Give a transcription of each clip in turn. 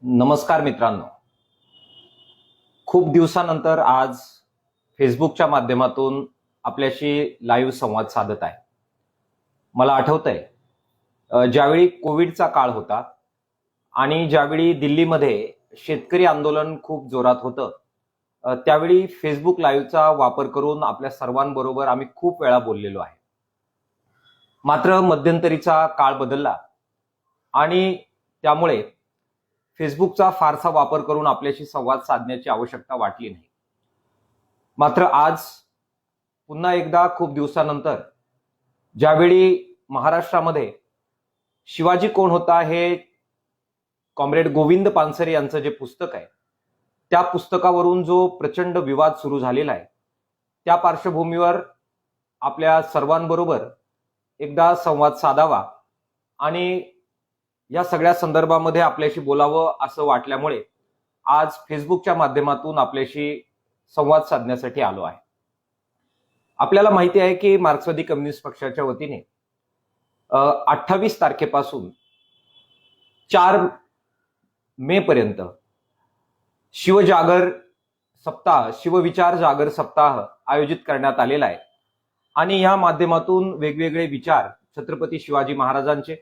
नमस्कार मित्रांनो, खूप दिवसानंतर आज फेसबुकच्या माध्यमातून आपल्याशी लाईव्ह संवाद साधत आहे. मला आठवतंय ज्यावेळी कोविडचा काळ होता आणि ज्यावेळी दिल्लीमध्ये शेतकरी आंदोलन खूप जोरात होतं, त्यावेळी फेसबुक लाईव्हचा वापर करून आपल्या सर्वांबरोबर आम्ही खूप वेळा बोललेलो आहे. मात्र मध्यंतरीचा काळ बदलला आणि त्यामुळे फेसबुकचा फारसा वापर करून आपल्याशी संवाद साधण्याची आवश्यकता वाटली नाही. मात्र आज पुन्हा एकदा खूप दिवसानंतर ज्यावेळी महाराष्ट्रामध्ये शिवाजी कोण होता हे कॉम्रेड गोविंद पानसरे यांचं जे पुस्तक आहे, त्या पुस्तकावरून जो प्रचंड विवाद सुरू झालेला आहे, त्या पार्श्वभूमीवर आपल्या सर्वांबरोबर एकदा संवाद साधावा आणि या सगळ्या संदर्भामध्ये आपल्याशी बोलावं असं वाटल्यामुळे आज फेसबुकच्या माध्यमातून आपल्याशी संवाद साधण्यासाठी आलो आहे. आपल्याला माहिती आहे की मार्क्सवादी कम्युनिस्ट पक्षाच्या वतीने 28 तारखेपासून 4 मे पर्यंत शिवजागर सप्ताह, शिवविचार जागर सप्ताह आयोजित करण्यात आलेला आहे आणि या माध्यमातून वेगवेगळे विचार छत्रपती शिवाजी महाराजांचे,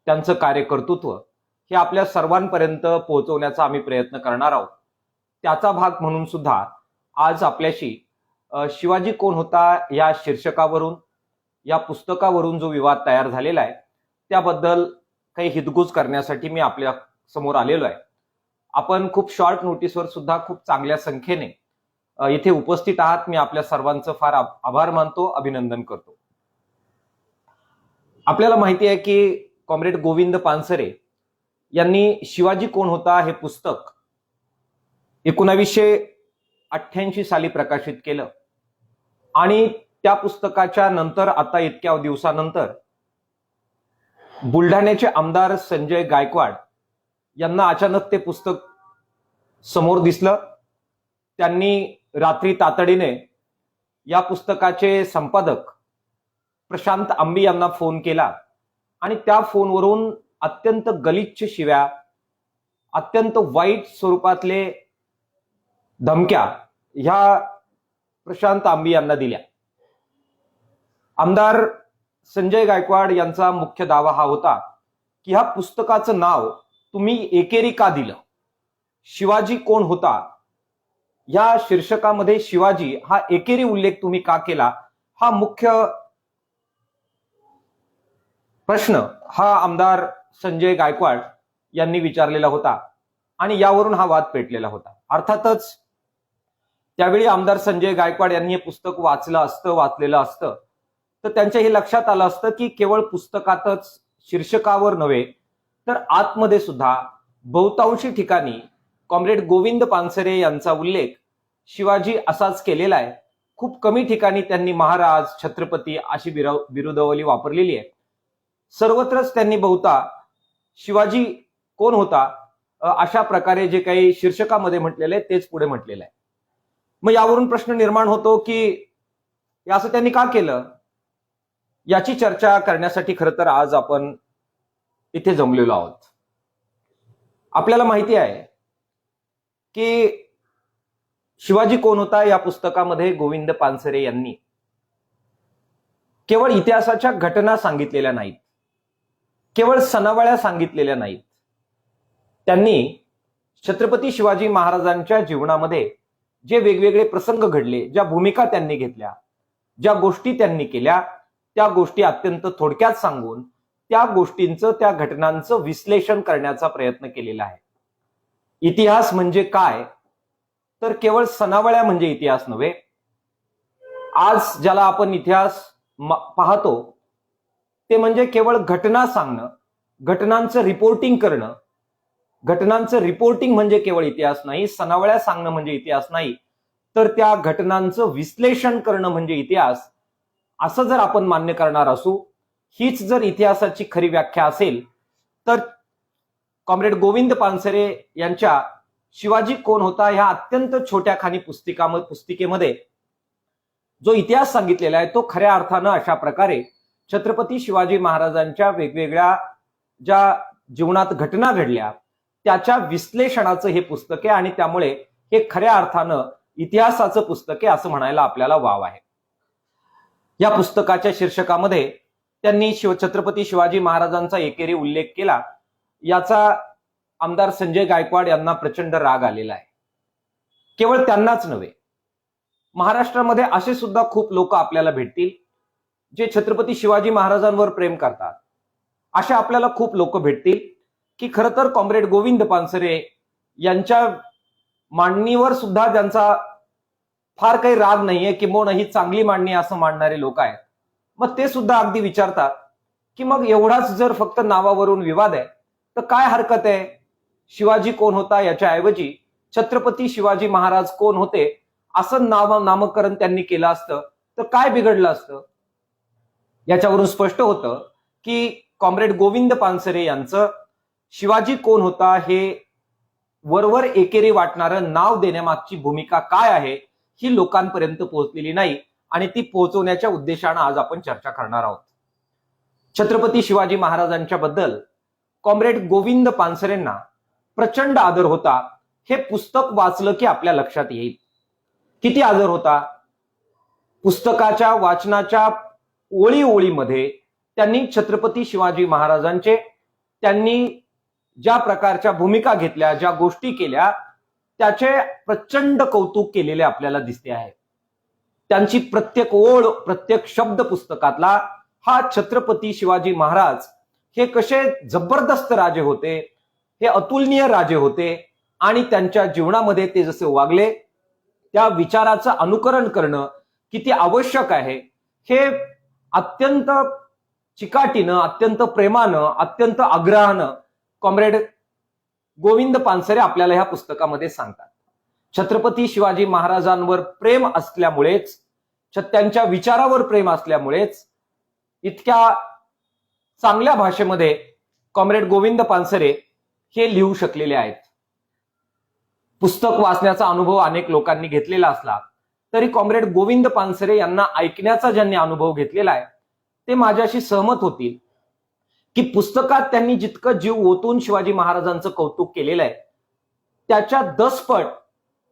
त्यांचं कार्यकर्तृत्व हे आपल्या सर्वांपर्यंत पोहोचवण्याचा आम्ही प्रयत्न करणार आहोत. त्याचा भाग म्हणून सुद्धा आज आपल्याशी शिवाजी कोण होता या शीर्षकावरून, या पुस्तकावरून जो विवाद तयार झालेला आहे त्याबद्दल काही हितगुज करण्यासाठी मी आपल्या समोर आलेलो आहे. आपण खूप शॉर्ट नोटीसवर सुद्धा खूप चांगल्या संख्येने इथे उपस्थित आहात. मी आपल्या सर्वांचं फार आभार मानतो, अभिनंदन करतो. आपल्याला माहिती आहे की कॉम्रेड गोविंद पानसरे यांनी शिवाजी कोण होता हे पुस्तक 1988 साली प्रकाशित केलं आणि त्या पुस्तकाच्या नंतर आता इतक्या दिवसानंतर बुलढाण्याचे आमदार संजय गायकवाड यांना अचानक ते पुस्तक समोर दिसलं. त्यांनी रात्री तातडीने या पुस्तकाचे संपादक प्रशांत आंबी यांना फोन केला आणि त्या फोनवरून अत्यंत गलिच्छ शिव्या, अत्यंत वाईट स्वरूपातले धमक्या ह्या प्रशांत आंबी यांना दिल्या. आमदार संजय गायकवाड यांचा मुख्य दावा हा होता की ह्या पुस्तकाचं नाव तुम्ही एकेरी का दिलं, शिवाजी कोण होता या शीर्षकामध्ये शिवाजी हा एकेरी उल्लेख तुम्ही का केला, हा मुख्य प्रश्न हा आमदार संजय गायकवाड यांनी विचारलेला होता आणि यावरून हा वाद पेटलेला होता. अर्थातच त्यावेळी आमदार संजय गायकवाड यांनी हे पुस्तक वाचलेलं असतं तर त्यांच्या हे लक्षात आलं असतं की केवळ पुस्तकातच शिर्षकावर नव्हे तर आतमध्ये सुद्धा बहुतांशी ठिकाणी कॉम्रेड गोविंद पानसरे यांचा उल्लेख शिवाजी असाच केलेला आहे. खूप कमी ठिकाणी त्यांनी महाराज, छत्रपती अशी बिरुदावली वापरलेली आहे. सर्वत्रच त्यांनी बहुता शिवाजी कोण होता अशा प्रकारे जे काही शीर्षकामध्ये म्हटलेलं आहे तेच पुढे म्हटलेलं आहे. मग यावरून प्रश्न निर्माण होतो की असं त्यांनी का केलं, याची चर्चा करण्यासाठी खरं तर आज आपण इथे जमलेलो आहोत. आपल्याला माहिती आहे की शिवाजी कोण होता या पुस्तकामध्ये गोविंद पानसरे यांनी केवळ इतिहासाच्या घटना सांगितलेल्या नाहीत, केवळ सणावळ्या सांगितलेल्या नाहीत. त्यांनी छत्रपती शिवाजी महाराजांच्या जीवनामध्ये जे वेगवेगळे प्रसंग घडले, ज्या भूमिका त्यांनी घेतल्या, ज्या गोष्टी त्यांनी केल्या, त्या गोष्टी अत्यंत थोडक्यात सांगून त्या गोष्टींचं, त्या घटनांचं विश्लेषण करण्याचा प्रयत्न केलेला आहे. इतिहास म्हणजे काय तर केवळ सणावळ्या म्हणजे इतिहास नव्हे. आज ज्याला आपण इतिहास पाहतो ते म्हणजे केवळ घटना सांगणं, घटनांचं रिपोर्टिंग करणं. घटनांचं रिपोर्टिंग म्हणजे केवळ इतिहास नाही, सणावळ्या सांगणं म्हणजे इतिहास नाही, तर त्या घटनांचं विश्लेषण करणं म्हणजे इतिहास, असं जर आपण मान्य करणार असू, हीच जर इतिहासाची खरी व्याख्या असेल तर कॉम्रेड गोविंद पानसरे यांच्या शिवाजी कोण होता ह्या अत्यंत छोट्या खानी पुस्तिकेमध्ये जो इतिहास सांगितलेला आहे तो खऱ्या अर्थानं अशा प्रकारे छत्रपती शिवाजी महाराजांच्या वेगवेगळ्या ज्या जीवनात घटना घडल्या त्याच्या विश्लेषणाचं हे पुस्तक आहे आणि त्यामुळे हे खऱ्या अर्थानं इतिहासाचं पुस्तक आहे असं म्हणायला आपल्याला वाव आहे. या पुस्तकाच्या शीर्षकामध्ये त्यांनी छत्रपती शिवाजी महाराजांचा एकेरी उल्लेख केला. याचा आमदार संजय गायकवाड यांना प्रचंड राग आलेला आहे. केवळ त्यांनाच नव्हे, महाराष्ट्रामध्ये असे सुद्धा खूप लोक आपल्याला भेटतील जे छत्रपती शिवाजी महाराजांवर प्रेम करतात. असे आपल्याला खूप लोक भेटतील की खरं तर कॉम्रेड गोविंद पानसरे यांच्या मांडणीवर सुद्धा त्यांचा फार काही राग नाहीये, किंवा ही चांगली मांडणी असं मांडणारे लोक आहेत. मग ते सुद्धा अगदी विचारतात की मग एवढाच जर फक्त नावावरून विवाद आहे तर काय हरकत आहे, शिवाजी कोण होता याच्याऐवजी छत्रपती शिवाजी महाराज कोण होते असं नामकरण त्यांनी केलं असतं तर काय बिघडलं असतं. याच्यावरून स्पष्ट होतं की कॉम्रेड गोविंद पानसरे यांचं शिवाजी कोण होता हे वरवर एकेरी वाटणारं नाव देण्यामागची भूमिका काय आहे ही लोकांपर्यंत पोहोचलेली नाही आणि ती पोहोचवण्याच्या उद्देशानं आज आपण चर्चा करणार आहोत. छत्रपती शिवाजी महाराजांच्या बद्दल कॉम्रेड गोविंद पानसरेंना प्रचंड आदर होता. हे पुस्तक वाचलं की आपल्या लक्षात येईल किती आदर होता. पुस्तकाच्या वाचनाच्या ओळी ओळीमध्ये त्यांनी छत्रपती शिवाजी महाराजांचे त्यांनी ज्या प्रकारच्या भूमिका घेतल्या, ज्या गोष्टी केल्या, त्याचे प्रचंड कौतुक केलेले आपल्याला दिसते आहे. त्यांची प्रत्येक ओळ, प्रत्येक शब्द पुस्तकातला हा छत्रपती शिवाजी महाराज हे कसे जबरदस्त राजे होते, हे अतुलनीय राजे होते आणि त्यांच्या जीवनामध्ये ते जसे वागले त्या विचाराचं अनुकरण करणं किती आवश्यक आहे हे अत्यंत चिकाटीनं, अत्यंत प्रेमानं, अत्यंत आग्रहानं कॉम्रेड गोविंद पानसरे आपल्याला ह्या पुस्तकामध्ये सांगतात. छत्रपती शिवाजी महाराजांवर प्रेम असल्यामुळेच, त्यांच्या विचारावर प्रेम असल्यामुळेच इतक्या चांगल्या भाषेमध्ये कॉम्रेड गोविंद पानसरे हे लिहू शकलेले आहेत. पुस्तक वाचण्याचा अनुभव अनेक लोकांनी घेतलेला असला तरी कॉम्रेड गोविंद पानसरे यांना ऐकण्याचा ज्यांनी अनुभव घेतलेला आहे ते माझ्याशी सहमत होतील की पुस्तकात त्यांनी जितकं जीव ओतून शिवाजी महाराजांचं कौतुक केलेलं आहे त्याच्या 10 पट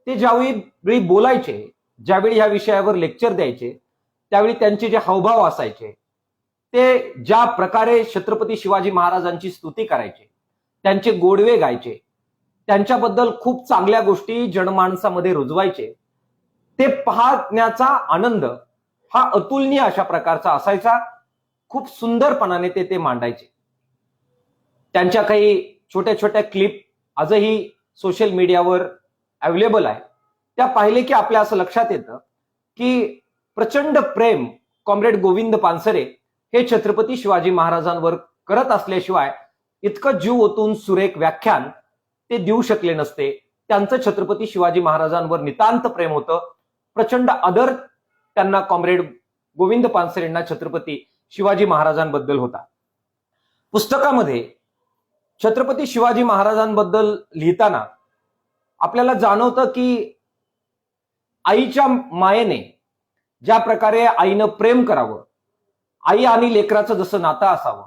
ते ज्यावेळी बोलायचे, ज्यावेळी ह्या विषयावर लेक्चर द्यायचे, त्यावेळी त्यांचे जे हावभाव असायचे, ते ज्या प्रकारे छत्रपती शिवाजी महाराजांची स्तुती करायचे, त्यांचे गोडवे गायचे, त्यांच्याबद्दल खूप चांगल्या गोष्टी जनमानसामध्ये रुजवायचे, ते पाहण्याचा आनंद हा अतुलनीय अशा प्रकारचा असायचा. खूप सुंदरपणाने ते मांडायचे. त्यांच्या काही छोट्या छोट्या क्लिप आजही सोशल मीडियावर अवेलेबल आहे. त्या पाहिले की आपल्या असं लक्षात येतं की प्रचंड प्रेम कॉम्रेड गोविंद पानसरे हे छत्रपती शिवाजी महाराजांवर करत असल्याशिवाय इतकं जीव ओतून सुरेख व्याख्यान ते देऊ शकले नसते. त्यांचं छत्रपती शिवाजी महाराजांवर नितांत प्रेम होतं. प्रचंड आदर त्यांना कॉम्रेड गोविंद पानसरेंना छत्रपती शिवाजी महाराजांबद्दल होता. पुस्तकामध्ये छत्रपती शिवाजी महाराजांबद्दल लिहिताना आपल्याला जाणवतं की आईच्या मायेने ज्या प्रकारे आईनं प्रेम करावं, आई आणि लेकराचं जसं नातं असावं,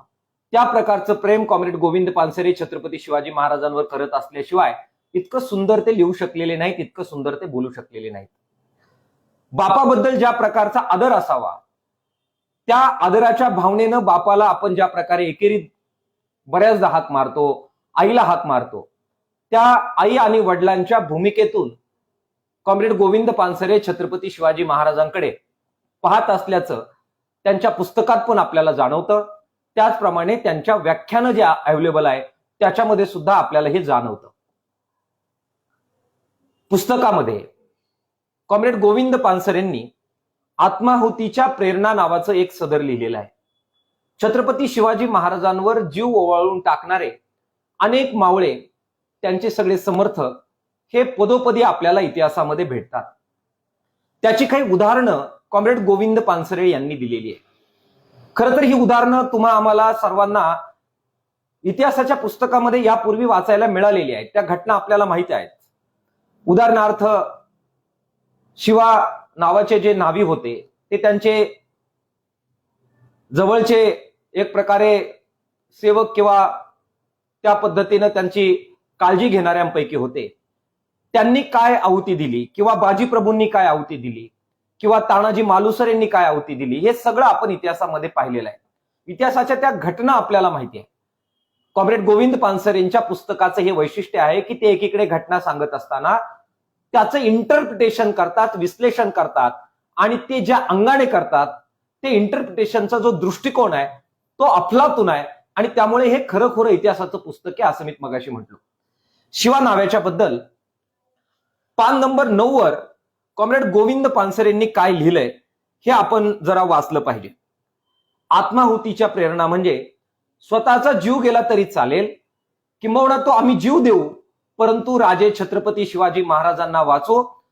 त्या प्रकारचं प्रेम कॉम्रेड गोविंद पानसरे छत्रपती शिवाजी महाराजांवर करत असल्याशिवाय इतकं सुंदर ते लिहू शकलेले नाहीत, इतकं सुंदर ते बोलू शकलेले नाहीत. बापाबद्दल ज्या प्रकारचा आदर असावा त्या आदराच्या भावनेनं बापाला आपण ज्या प्रकारे एकेरी बऱ्याचदा हाक मारतो, आईला हाक मारतो, त्या आई आणि वडिलांच्या भूमिकेतून कॉम्रेड गोविंद पानसरे छत्रपती शिवाजी महाराजांकडे पाहत असल्याचं त्यांच्या पुस्तकात पण आपल्याला जाणवतं. त्याचप्रमाणे त्यांच्या व्याख्यानं ज्या अवेलेबल आहे त्याच्यामध्ये सुद्धा आपल्याला हे जाणवतं. पुस्तकामध्ये कॉम्रेड गोविंद पानसरेंनी आत्माहुतीच्या प्रेरणा नावाचं एक सदर लिहिलेलं आहे. छत्रपती शिवाजी महाराजांवर जीव ओवाळून टाकणारे अनेक मावळे, त्यांचे सगळे समर्थक हे पदोपदी आपल्याला इतिहासामध्ये भेटतात. त्याची काही उदाहरणं कॉम्रेड गोविंद पानसरे यांनी दिलेली आहे. खरं तर ही उदाहरणं तुम्हा आम्हाला सर्वांना इतिहासाच्या पुस्तकामध्ये यापूर्वी वाचायला मिळालेली आहेत. त्या घटना आपल्याला माहिती आहेत. उदाहरणार्थ शिवा नावाचे जे नावी होते ते त्यांचे जवळचे एक प्रकारे सेवक किंवा त्या पद्धतीनं त्यांची काळजी घेणाऱ्यांपैकी होते. त्यांनी काय आहुती दिली किंवा बाजीप्रभूंनी काय आहुती दिली किंवा तानाजी मालुसरेंनी काय आहुती दिली, हे सगळं आपण इतिहासामध्ये पाहिलेलं आहे. इतिहासाच्या त्या घटना आपल्याला माहिती आहे. कॉम्रेड गोविंद पानसरेंच्या पुस्तकाचं हे वैशिष्ट्य आहे की ते एकीकडे घटना सांगत असताना त्याचं इंटरप्रिटेशन करतात, विश्लेषण करतात आणि ते ज्या अंगाने करतात ते इंटरप्रिटेशनचा जो दृष्टिकोन आहे तो अफलातून आहे आणि त्यामुळे हे खरं इतिहासाचं पुस्तक आहे असं मी मगाशी म्हटलो. शिवा नाव्याच्या बद्दल पान नंबर 9 वर कॉम्रेड गोविंद पानसरेंनी काय लिहिलंय हे आपण जरा वाचलं पाहिजे. आत्माहुतीच्या प्रेरणा म्हणजे स्वतःचा जीव गेला तरी चालेल, किंबहुना तो आम्ही जीव देऊ परंतु राजे छत्रपती शिवाजी महाराजांना वाचो.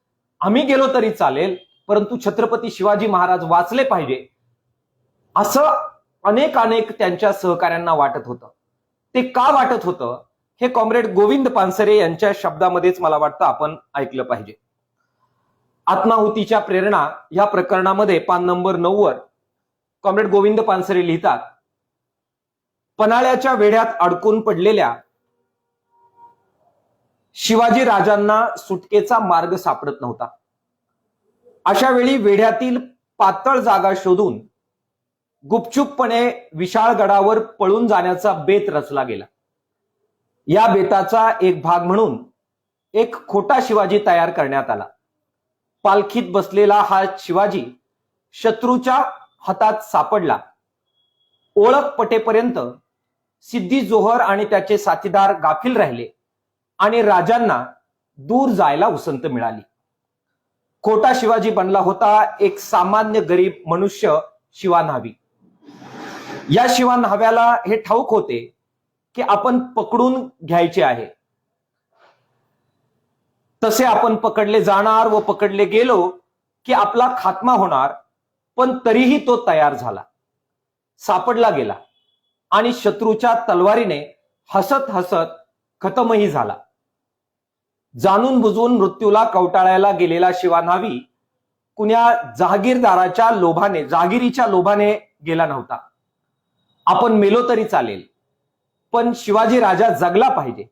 आम्ही गेलो तरी चालेल परंतु छत्रपती शिवाजी महाराज वाचले पाहिजे असं अनेक त्यांच्या सहकाऱ्यांना वाटत होतं. ते का वाटत होतं हे कॉम्रेड गोविंद पानसरे यांच्या शब्दामध्येच मला वाटतं आपण ऐकलं पाहिजे. आत्माहुतीच्या प्रेरणा या प्रकरणामध्ये पान नंबर 9 वर कॉम्रेड गोविंद पानसरे लिहितात, पन्हाळ्याच्या वेढ्यात अडकून पडलेल्या शिवाजी राजांना सुटकेचा मार्ग सापडत नव्हता. अशा वेळी वेढ्यातील पातळ जागा शोधून गुपचूपपणे विशाळगडावर पळून जाण्याचा बेत रचला गेला. या बेताचा एक भाग म्हणून एक खोटा शिवाजी तयार करण्यात आला. पालखीत बसलेला हा शिवाजी शत्रूच्या हातात सापडला. ओळख पटेपर्यंत सिद्धी जोहर आणि त्याचे साथीदार गाफील राहिले आणि राजांना दूर जायला उसंत मिळाली. खोटा शिवाजी बनला होता एक सामान्य गरीब मनुष्य शिवा न्हावी. या शिवा न्हाव्याला हे ठाऊक होते की आपण पकडून घ्यायचे आहे, तसे आपण पकडले जाणार व पकडले गेलो की आपला खात्मा होणार. पण तरीही तो तयार झाला, सापडला गेला आणि शत्रूच्या तलवारीने हसत हसत खतमही झाला. जाणून बुजून मृत्यूला कवटाळायला गेलेला शिवा न्हावी कुण्या जहागिरीच्या लोभाने गेला नव्हता. आपण मेलो तरी चालेल पण शिवाजी राजा जगला पाहिजे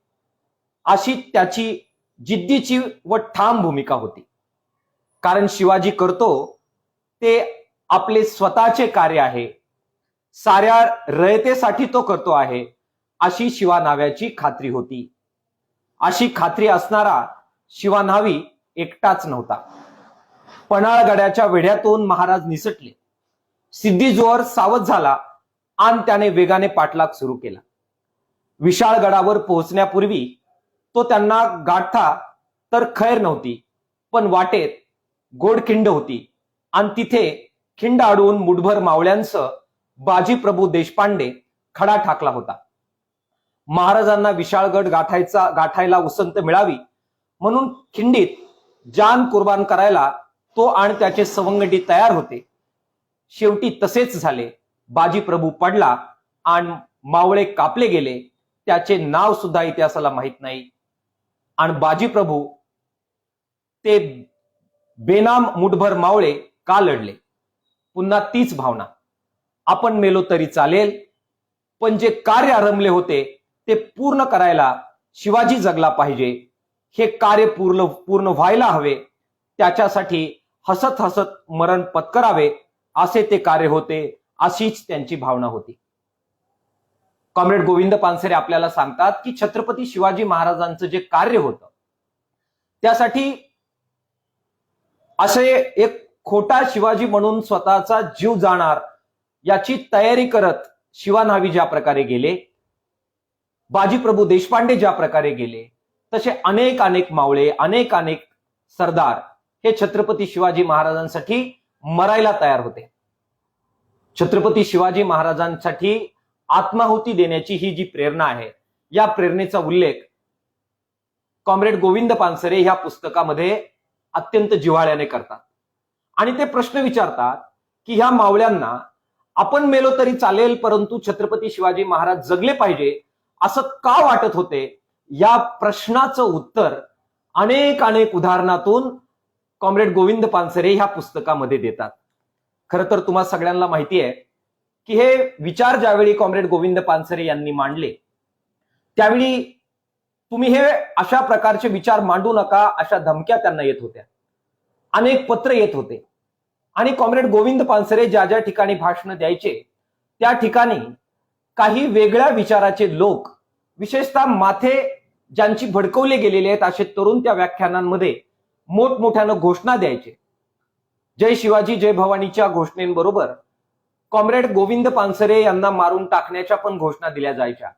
अशी त्याची जिद्दीची व ठाम भूमिका होती. कारण शिवाजी करतो ते आपले स्वतःचे कार्य आहे, साऱ्या रयतेसाठी तो करतो आहे अशी शिवा न्हाव्याची खात्री होती. अशी खात्री असणारा शिवा न्हावी एकटाच नव्हता. पन्हाळगडाच्या वेढ्यातून महाराज निसटले. सिद्धी जोहर सावध झाला आणि त्याने वेगाने पाठलाग सुरू केला. विशाळगडावर पोहोचण्यापूर्वी तो त्यांना गाठता तर खैर नव्हती, पण वाटेत गोडखिंड होती आणि तिथे खिंड अडवून मुठभर मावळ्यांसह बाजीप्रभू देशपांडे खडा ठाकला होता. महाराजांना विशाळगड गाठायला उसंत मिळावी म्हणून खिंडीत जान कुर्बान करायला तो आणि त्याचे सवंगडी तयार होते. शेवटी तसेच झाले. बाजीप्रभू पडला आणि मावळे कापले गेले. त्याचे नाव सुद्धा इतिहासाला माहित नाही. आणि बाजीप्रभू ते बेनाम मुठभर मावळे का लढले? पुन्हा तीच भावना, आपण मेलो तरी चालेल पण जे कार्य आरंभले होते ते पूर्ण करायला शिवाजी जगला पाहिजे. हे कार्य पूर्ण व्हायला हवे, त्याच्यासाठी हसत हसत मरण पत्करावे असे ते कार्य होते, अशीच त्यांची भावना होती. कॉम्रेड गोविंद पानसरे आपल्याला सांगतात की छत्रपती शिवाजी महाराजांचं जे कार्य होतं त्यासाठी असे एक खोटा शिवाजी म्हणून स्वतःचा जीव जाणार याची तयारी करत शिवा न्हावी ज्या प्रकारे गेले, बाजीप्रभू देशपांडे ज्या प्रकारे गेले, तसे अनेक मावळे अनेक सरदार हे छत्रपती शिवाजी महाराजांसाठी मरायला तयार होते. छत्रपती शिवाजी महाराजांसाठी आत्माहुती देण्याची ही जी प्रेरणा आहे, या प्रेरणेचा उल्लेख कॉम्रेड गोविंद पानसरे ह्या पुस्तकामध्ये अत्यंत जिव्हाळ्याने करतात आणि ते प्रश्न विचारतात की ह्या मावळ्यांना आपण मेलो तरी चालेल परंतु छत्रपती शिवाजी महाराज जगले पाहिजे असं का वाटत होते? या प्रश्नाचं उत्तर अनेक उदाहरणातून कॉम्रेड गोविंद पानसरे ह्या पुस्तकामध्ये देतात. खरं तर तुम्हा सगळ्यांना माहिती आहे की हे विचार ज्यावेळी कॉम्रेड गोविंद पानसरे यांनी मांडले त्यावेळी तुम्ही हे अशा प्रकारचे विचार मांडू नका, अशा धमक्या त्यांना येत होत्या. अनेक पत्र येत होते. आणि कॉम्रेड गोविंद पानसरे ज्या ज्या ठिकाणी भाषण द्यायचे त्या ठिकाणी काही वेगळ्या विचाराचे लोक, विशेषतः माथे ज्यांची भडकवले गेलेले आहेत असे तरुण त्या व्याख्यानांमध्ये मोठमोठ्यानं घोषणा द्यायचे. जय शिवाजी जय भवानीच्या घोषणेबरोबर कॉम्रेड गोविंद पानसरे यांना मारून टाकण्याच्या पण घोषणा दिल्या जायच्या.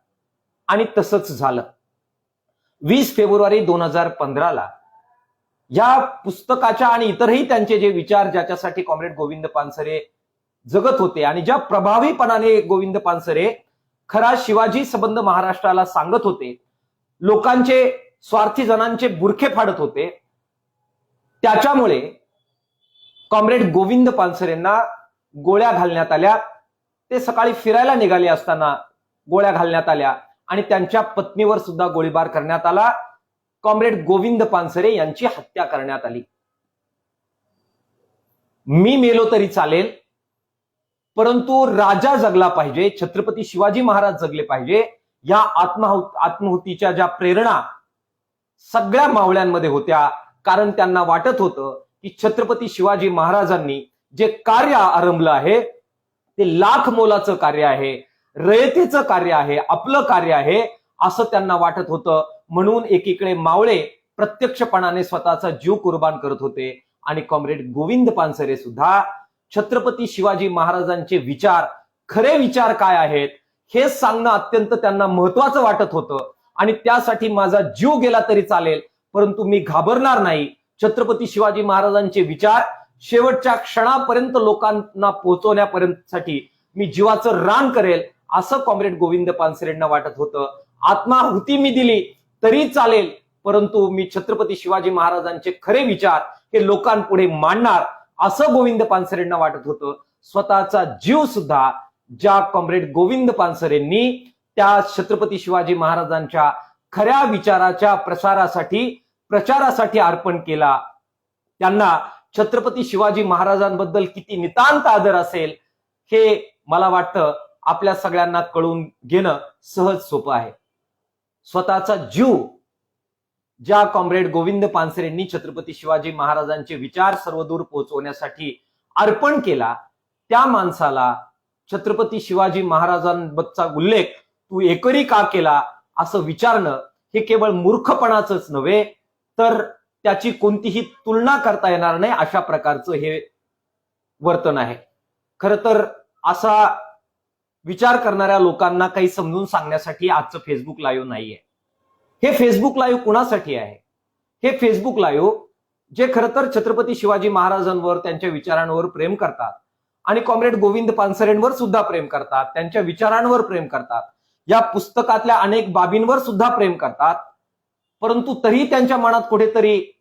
आणि तसंच झालं. 20 फेब्रुवारी 2015 या पुस्तकाच्या आणि इतरही त्यांचे जे विचार ज्याच्यासाठी कॉम्रेड गोविंद पानसरे जगत होते आणि ज्या प्रभावीपणाने गोविंद पानसरे खरा शिवाजी संबंध महाराष्ट्राला सांगत होते, लोकांचे स्वार्थी जणांचे बुरखे फाडत होते, त्याच्यामुळे कॉम्रेड गोविंद पानसरेंना गोळ्या घालण्यात आल्या. ते सकाळी फिरायला निघाले असताना गोळ्या घालण्यात आल्या आणि त्यांच्या पत्नीवर सुद्धा गोळीबार करण्यात आला. कॉम्रेड गोविंद पानसरे यांची हत्या करण्यात आली. मी मेलो तरी चालेल, परंतु राजा जगला पाहिजे, छत्रपती शिवाजी महाराज जगले पाहिजे, या आत्माहुतीच्या ज्या प्रेरणा सगळ्या मावळ्यांमध्ये होत्या. कारण त्यांना वाटत होतं की छत्रपती शिवाजी महाराजांनी जे कार्य आरंभलं आहे ते लाख मोलाचं कार्य आहे, रयतेचं कार्य आहे, आपलं कार्य आहे असं त्यांना वाटत होतं. म्हणून एकीकडे मावळे प्रत्यक्षपणाने स्वतःचा जीव कुर्बान करत होते आणि कॉम्रेड गोविंद पानसरे सुद्धा छत्रपती शिवाजी महाराजांचे विचार, खरे विचार काय आहेत हे सांगणं अत्यंत त्यांना महत्वाचं वाटत होतं. आणि त्यासाठी माझा जीव गेला तरी चालेल, परंतु मी घाबरणार नाही. छत्रपती शिवाजी महाराजांचे विचार शेवटच्या क्षणापर्यंत लोकांना पोहोचवण्यापर्यंतसाठी मी जीवाचं रान करेल असं कॉम्रेड गोविंद पानसरेंना वाटत होतं. आत्माहुती मी दिली तरी चालेल, परंतु मी छत्रपती शिवाजी महाराजांचे खरे विचार हे लोकांपुढे मांडणार असं गोविंद पानसरेंना वाटत होतं. स्वतःचा जीव सुद्धा ज्या कॉम्रेड गोविंद पानसरेंनी त्या छत्रपती शिवाजी महाराजांच्या खऱ्या विचाराच्या प्रचारासाठी अर्पण केला, त्यांना छत्रपती शिवाजी महाराजांबद्दल किती नितांत आदर असेल हे मला वाटतं आपल्या सगळ्यांना कळून घेणं सहज सोपं आहे. स्वतःचा जीव ज्या कॉम्रेड गोविंद पानसरेंनी छत्रपती शिवाजी महाराजांचे विचार सर्वदूर पोहोचवण्यासाठी अर्पण केला, त्या माणसाला छत्रपती शिवाजी महाराजांबद्दलचा उल्लेख तू एकरी का केला असं विचारणं हे केवळ मूर्खपणाचंच नव्हे तर त्याची कोणतीही तुलना करता येणार नाही अशा प्रकारचं हे वर्तन आहे. खरं तर असा विचार करणाऱ्या लोकांना काही समजून सांगण्यासाठी आजचं फेसबुक लाईव्ह नाहीये. हे फेसबुक लाईव्ह कुणासाठी आहे? हे फेसबुक लाईव्ह जे खरं तर छत्रपती शिवाजी महाराजांवर, त्यांच्या विचारांवर प्रेम करतात आणि कॉम्रेड गोविंद पानसरेंवर सुद्धा प्रेम करतात, त्यांच्या विचारांवर प्रेम करतात, या पुस्तकातल्या अनेक बाबींवर सुद्धा प्रेम करतात, परंतु तरी त्यांच्या मनात कुठेतरी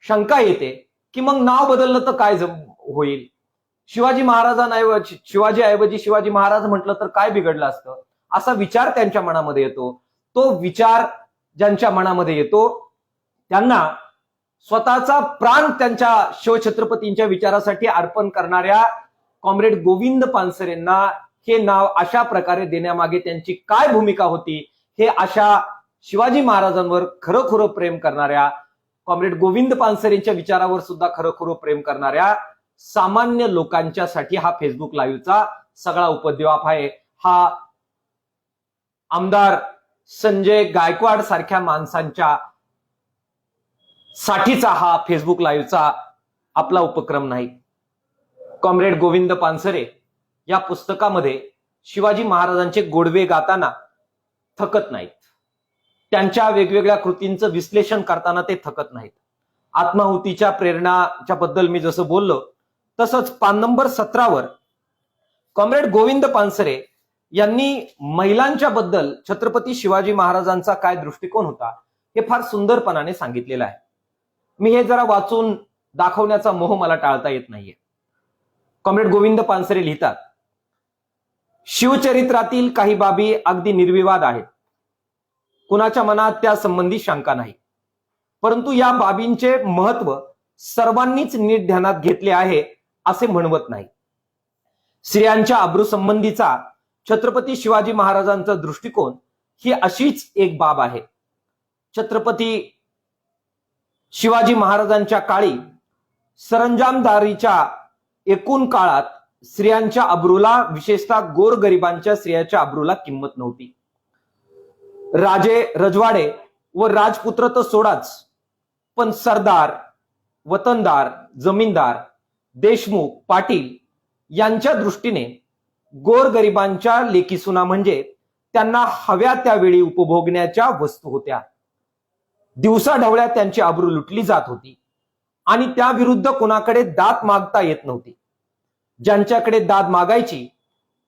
शंका येते की मग नाव बदललं तर काय होईल? शिवाजीऐवजी शिवाजी महाराज म्हटलं तर काय बिघडलं असतं? असा विचार त्यांच्या मनामध्ये येतो. तो विचार ज्यांच्या मनामध्ये येतो त्यांना स्वतःचा प्राण त्यांच्या शिवछत्रपतींच्या विचारासाठी अर्पण करणाऱ्या कॉम्रेड गोविंद पानसरेंना हे नाव अशा प्रकारे देण्यामागे त्यांची काय भूमिका होती हे अशा शिवाजी महाराजांवर खरोखर प्रेम करणाऱ्या, कॉम्रेड गोविंद पानसरेंच्या विचारावर सुद्धा खरोखर प्रेम करणाऱ्या सामान्य लोकांच्यासाठी हा फेसबुक लाईव्हचा सगळा उपद्व्याप आहे. हा आमदार संजय गायकवाड सारख्या माणसांच्या साठीचा हा फेसबुक लाईव्हचा आपला उपक्रम नाही. कॉम्रेड गोविंद पानसरे या पुस्तकामध्ये शिवाजी महाराजांचे गोडवे गाताना थकत नाहीत. त्यांच्या वेगवेगळ्या कृतींचं विश्लेषण करताना ते थकत नाहीत. आत्माहुतीच्या प्रेरणाच्या बद्दल मी जसं बोललो तसंच पान नंबर 17 कॉम्रेड गोविंद पानसरे यांनी महिलांच्या बद्दल छत्रपती शिवाजी महाराजांचा काय दृष्टिकोन होता हे फार सुंदरपणाने सांगितलेलं आहे. मी हे जरा वाचून दाखवण्याचा मोह मला टाळता येत नाहीये. कॉम्रेड गोविंद पानसरे लिहितात, शिवचरित्रातील काही बाबी अगदी निर्विवाद आहेत, कुणाच्या मनात त्या संबंधी शंका नाही, परंतु या बाबींचे महत्व सर्वांनीच नीट ध्यानात घेतले आहे असे म्हणवत नाही. स्त्रियांच्या अब्रूसंबंधीचा छत्रपती शिवाजी महाराजांचा दृष्टिकोन ही अशीच एक बाब आहे. छत्रपती शिवाजी महाराजांच्या काळी सरंजामदारीच्या एकूण काळात स्त्रियांच्या अब्रूला, विशेषतः गोरगरिबांच्या स्त्रियांच्या अब्रूला किंमत नव्हती. राजे रजवाडे व राजपुत्र तर सोडाच, पण सरदार, वतनदार, जमीनदार, देशमुख, पाटील यांच्या दृष्टीने गोरगरिबांच्या लेकीसुना म्हणजे त्यांना हव्या त्यावेळी उपभोगण्याच्या वस्तू होत्या. दिवसाढवळ्या त्यांची अब्रू लुटली जात होती आणि त्याविरुद्ध कोणाकडे दाद मागता येत नव्हती. ज्यांच्याकडे दाद मागायची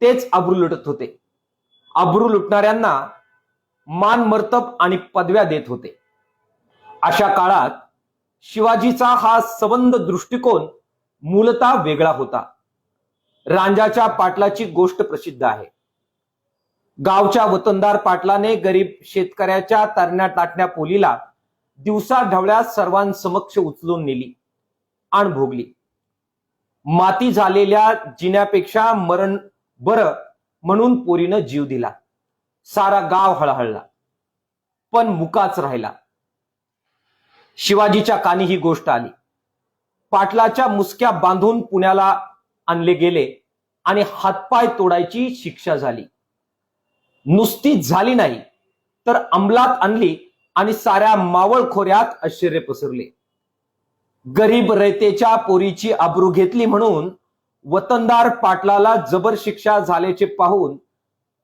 तेच अब्रू लुटत होते. अब्रू लुटणाऱ्यांना मान मर्तब आणि पदव्या देत होते. अशा काळात शिवाजीचा हा संबंध दृष्टिकोन मूलतः वेगळा होता. रांजाच्या पाटलाची गोष्ट प्रसिद्ध आहे. गावच्या वतनदार पाटलाने गरीब शेतकऱ्याच्या तरण्या ताटण्या पोलीला दिवसा ढवळ्या सर्वांसमक्ष उचलून नेली आणि भोगली. माती झालेल्या जिन्यापेक्षा मरण बरं म्हणून पोरीनं जीव दिला. सारा गाव हळहळला, पण मुकाच राहिला. शिवाजीच्या कानी ही गोष्ट आली. पाटलाच्या मुसक्या बांधून पुण्याला आणले गेले आणि हातपाय तोडायची शिक्षा झाली. नुसतीच झाली नाही तर अंमलात आणली आणि साऱ्या मावळखोऱ्यात आश्चर्य पसरले. गरीब रयतेच्या पोरीची आबरू घेतली म्हणून वतनदार पाटलाला जबर शिक्षा झाल्याचे पाहून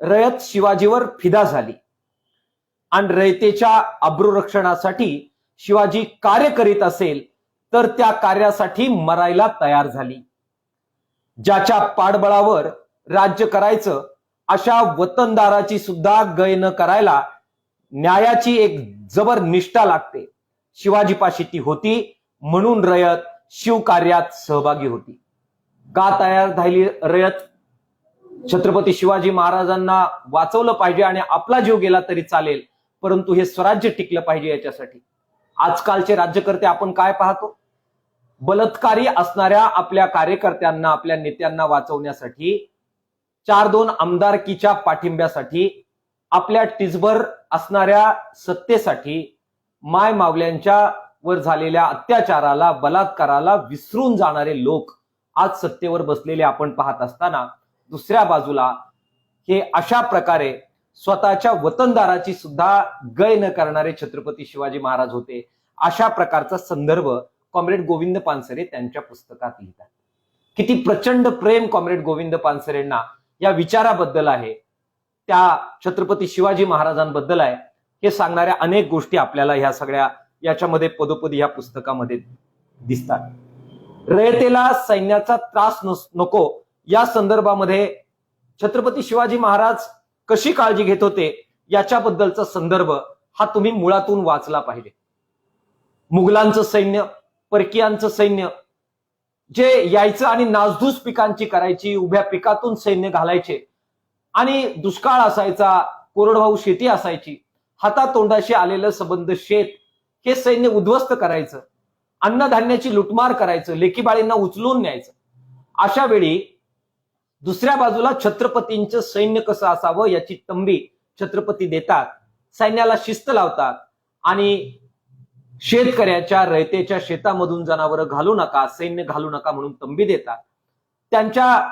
रयत शिवाजीवर फिदा झाली आणि रयतेच्या आबरू रक्षणासाठी शिवाजी कार्य करीत असेल तर त्या कार्यासाठी मरायला तयार झाली. ज्याच्या पाठबळावर राज्य करायचं अशा वतनदाराची सुद्धा गय न करायला न्यायाची एक जबर निष्ठा लागते. शिवाजीपाशी ती होती म्हणून रयत शिवकार्यात सहभागी होती. का तयार झाली रयत? छत्रपती शिवाजी महाराजांना वाचवलं पाहिजे आणि आपला जीव गेला तरी चालेल, परंतु हे स्वराज्य टिकलं पाहिजे याच्यासाठी. आजकालचे राज्यकर्ते आपण काय पाहतो? बलात्कारी असणाऱ्या आपल्या कार्यकर्त्यांना, आपल्या नेत्यांना वाचवण्यासाठी, 4-2 आमदारकीच्या पाठिंब्यासाठी, आपल्या टिचभर असणाऱ्या सत्तेसाठी माय मावल्यांच्या वर झालेल्या अत्याचाराला, बलात्काराला विसरून जाणारे लोक आज सत्तेवर बसलेले आपण पाहत असताना दुसऱ्या बाजूला हे अशा प्रकारे स्वतःच्या वतनदाराची सुद्धा गय न करणारे छत्रपती शिवाजी महाराज होते. अशा प्रकारचा संदर्भ कॉम्रेड गोविंद पानसरे त्यांच्या पुस्तकात लिहितात. किती प्रचंड प्रेम कॉम्रेड गोविंद पानसरेंना या विचाराबद्दल आहे, त्या छत्रपती शिवाजी महाराजांबद्दल आहे, हे सांगणाऱ्या अनेक गोष्टी आपल्याला ह्या सगळ्या याच्यामध्ये पदोपदी या पुस्तकामध्ये दिसतात. रयतेला सैन्याचा त्रास नको या संदर्भामध्ये छत्रपती शिवाजी महाराज कशी काळजी घेत होते याच्याबद्दलचा संदर्भ हा तुम्ही मुळातून वाचला पाहिजे. मुघलांचं सैन्य, परकीयांचं सैन्य जे यायचं आणि नासधूस पिकांची करायची, उभ्या पिकातून सैन्य घालायचे आणि दुष्काळ असायचा, कोरडवाहू शेती असायची, हातातोंडाशी आलेलं संबंध शेत हे सैन्य उद्ध्वस्त करायचं, अन्नधान्याची लुटमार करायचं, लेकीबाळींना उचलून न्यायचं. अशा वेळी दुसऱ्या बाजूला छत्रपतींचं सैन्य कसं असावं याची तंबी छत्रपती देतात, सैन्याला शिस्त लावतात आणि शेतकऱ्याच्या, रयतेच्या शेतामधून जनावरं घालू नका, सैन्य घालू नका म्हणून तंबी देतात. त्यांच्या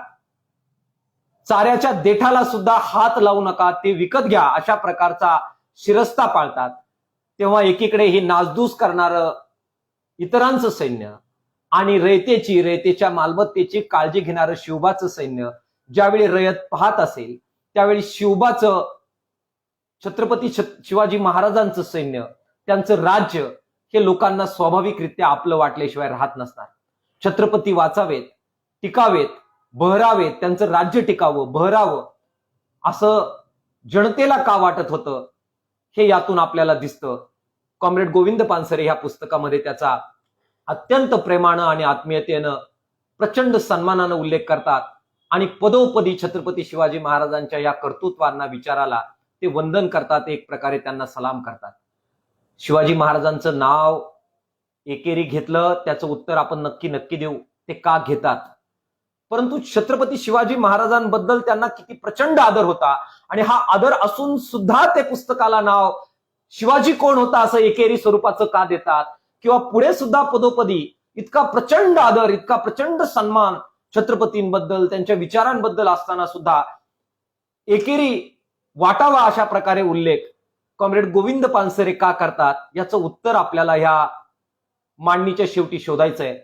चाऱ्याच्या देठाला सुद्धा हात लावू नका, ते विकत घ्या, अशा प्रकारचा शिरस्ता पाळतात. तेव्हा एकीकडे ही नासधूस करणारं इतरांचं सैन्य आणि रयतेच्या मालमत्तेची काळजी घेणारं शिवबाचं सैन्य ज्यावेळी रयत पाहत असेल त्यावेळी शिवबाचं, छत्रपती शिवाजी महाराजांचं सैन्य, त्यांचं राज्य हे लोकांना स्वाभाविकरित्या आपलं वाटल्याशिवाय राहत नसणार. छत्रपती वाचावेत, टिकावेत, बहरावेत, त्यांचं राज्य टिकावं, बहरावं असं जनतेला का वाटत होतं हे यातून आपल्याला दिसतं. कॉम्रेड गोविंद पानसरे ह्या पुस्तकामध्ये त्याचा अत्यंत प्रेमानं आणि आत्मीयतेनं, प्रचंड सन्मानानं उल्लेख करतात आणि पदोपदी छत्रपती शिवाजी महाराजांच्या या कर्तृत्वांना, विचाराला ते वंदन करतात, एक प्रकारे त्यांना सलाम करतात. शिवाजी महाराजांचं नाव एकेरी घेतलं, त्याचं उत्तर आपण नक्की देऊ, ते का घेतात. परंतु छत्रपती शिवाजी महाराजांबद्दल त्यांना किती प्रचंड आदर होता आणि हा आदर असून सुद्धा ते पुस्तकाला नाव शिवाजी कोण होता असं एकेरी स्वरूपाचं का देतात, किंवा पुढे सुद्धा पदोपदी इतका प्रचंड आदर, इतका प्रचंड सन्मान छत्रपतींबद्दल, त्यांच्या विचारांबद्दल असताना सुद्धा एकेरी वाटावा अशा प्रकारे उल्लेख कॉम्रेड गोविंद पानसरे का करतात, याचं उत्तर आपल्याला ह्या मांडणीच्या शेवटी शोधायचंय.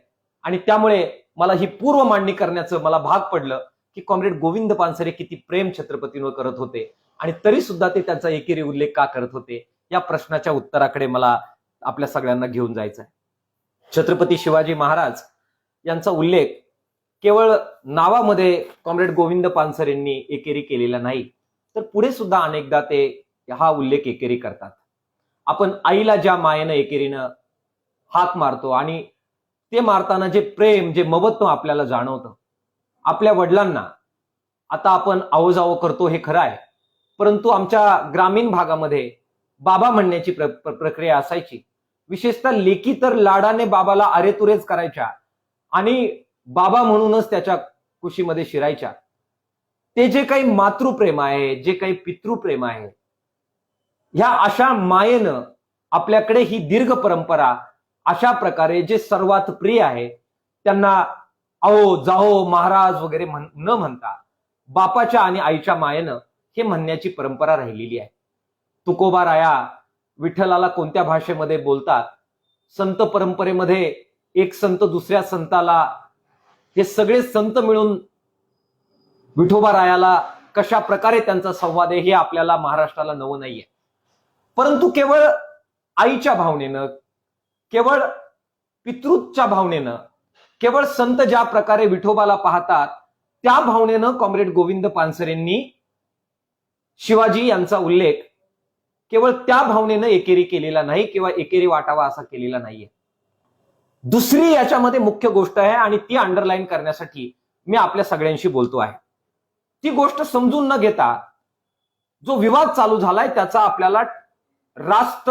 आणि त्यामुळे मला ही पूर्व मांडणी करण्याचं मला भाग पडलं की कॉम्रेड गोविंद पानसरे किती प्रेम छत्रपतींवर करत होते आणि तरी सुद्धा ते त्यांचा एकेरी उल्लेख का करत होते, या प्रश्नाच्या उत्तराकडे मला आपल्या सगळ्यांना घेऊन जायचं आहे. छत्रपती शिवाजी महाराज यांचा उल्लेख केवळ नावामध्ये कॉम्रेड गोविंद पानसरेंनी एकेरी केलेला नाही, तर पुढे सुद्धा अनेकदा ते हा उल्लेख एकेरी करतात. आपण आईला ज्या मायेनं एकेरीनं हाक मारतो आणि ते मारताना जे प्रेम, जे ममत्व आपल्याला जाणवतं, आपल्या वडिलांना आता आपण आवजावं करतो हे खरं आहे, परंतु आमच्या ग्रामीण भागामध्ये बाबा म्हणण्याची प्रक्रिया असायची. विशेषतः लेकी तर लाडाने बाबाला अरेतुरेच करायच्या आणि बाबा म्हणूनच त्याच्या कुशीमध्ये शिरायच्या. ते जे काही मातृप्रेम आहे, जे काही पितृप्रेम आहे, ह्या अशा मायेनं आपल्याकडे ही दीर्घ परंपरा अशा प्रकारे जे सर्वात प्रिय आहे त्यांना आओ जाओ महाराज वगैरे न म्हणता बापाच्या आणि आईच्या मायेनं हे म्हणण्याची परंपरा राहिलेली आहे. तुकोबा राया विठ्ठलाला कोणत्या भाषेमध्ये बोलतात, संत परंपरेमध्ये एक संत दुसऱ्या संताला, हे सगळे संत मिळून विठोबा रायाला कशा प्रकारे त्यांचा संवाद आहे हे आपल्याला महाराष्ट्राला नवं नाहीये. परंतु केवळ आईच्या भावनेनं, केवळ पितृच्या भावनेनं, केवळ संत ज्या प्रकारे विठोबाला पाहतात त्या भावनेनं कॉम्रेड गोविंद पानसरेंनी शिवाजी यांचा उल्लेख केवळ त्या भावनेनं एकेरी केलेला नाही किंवा एकेरी वाटावा असा केलेला नाहीये. दुसरी याच्यामध्ये मुख्य गोष्ट आहे आणि ती अंडरलाईन करण्यासाठी मी आपल्या सगळ्यांशी बोलतो आहे. ती गोष्ट समजून न घेता जो विवाद चालू झालाय त्याचा आपल्याला रास्त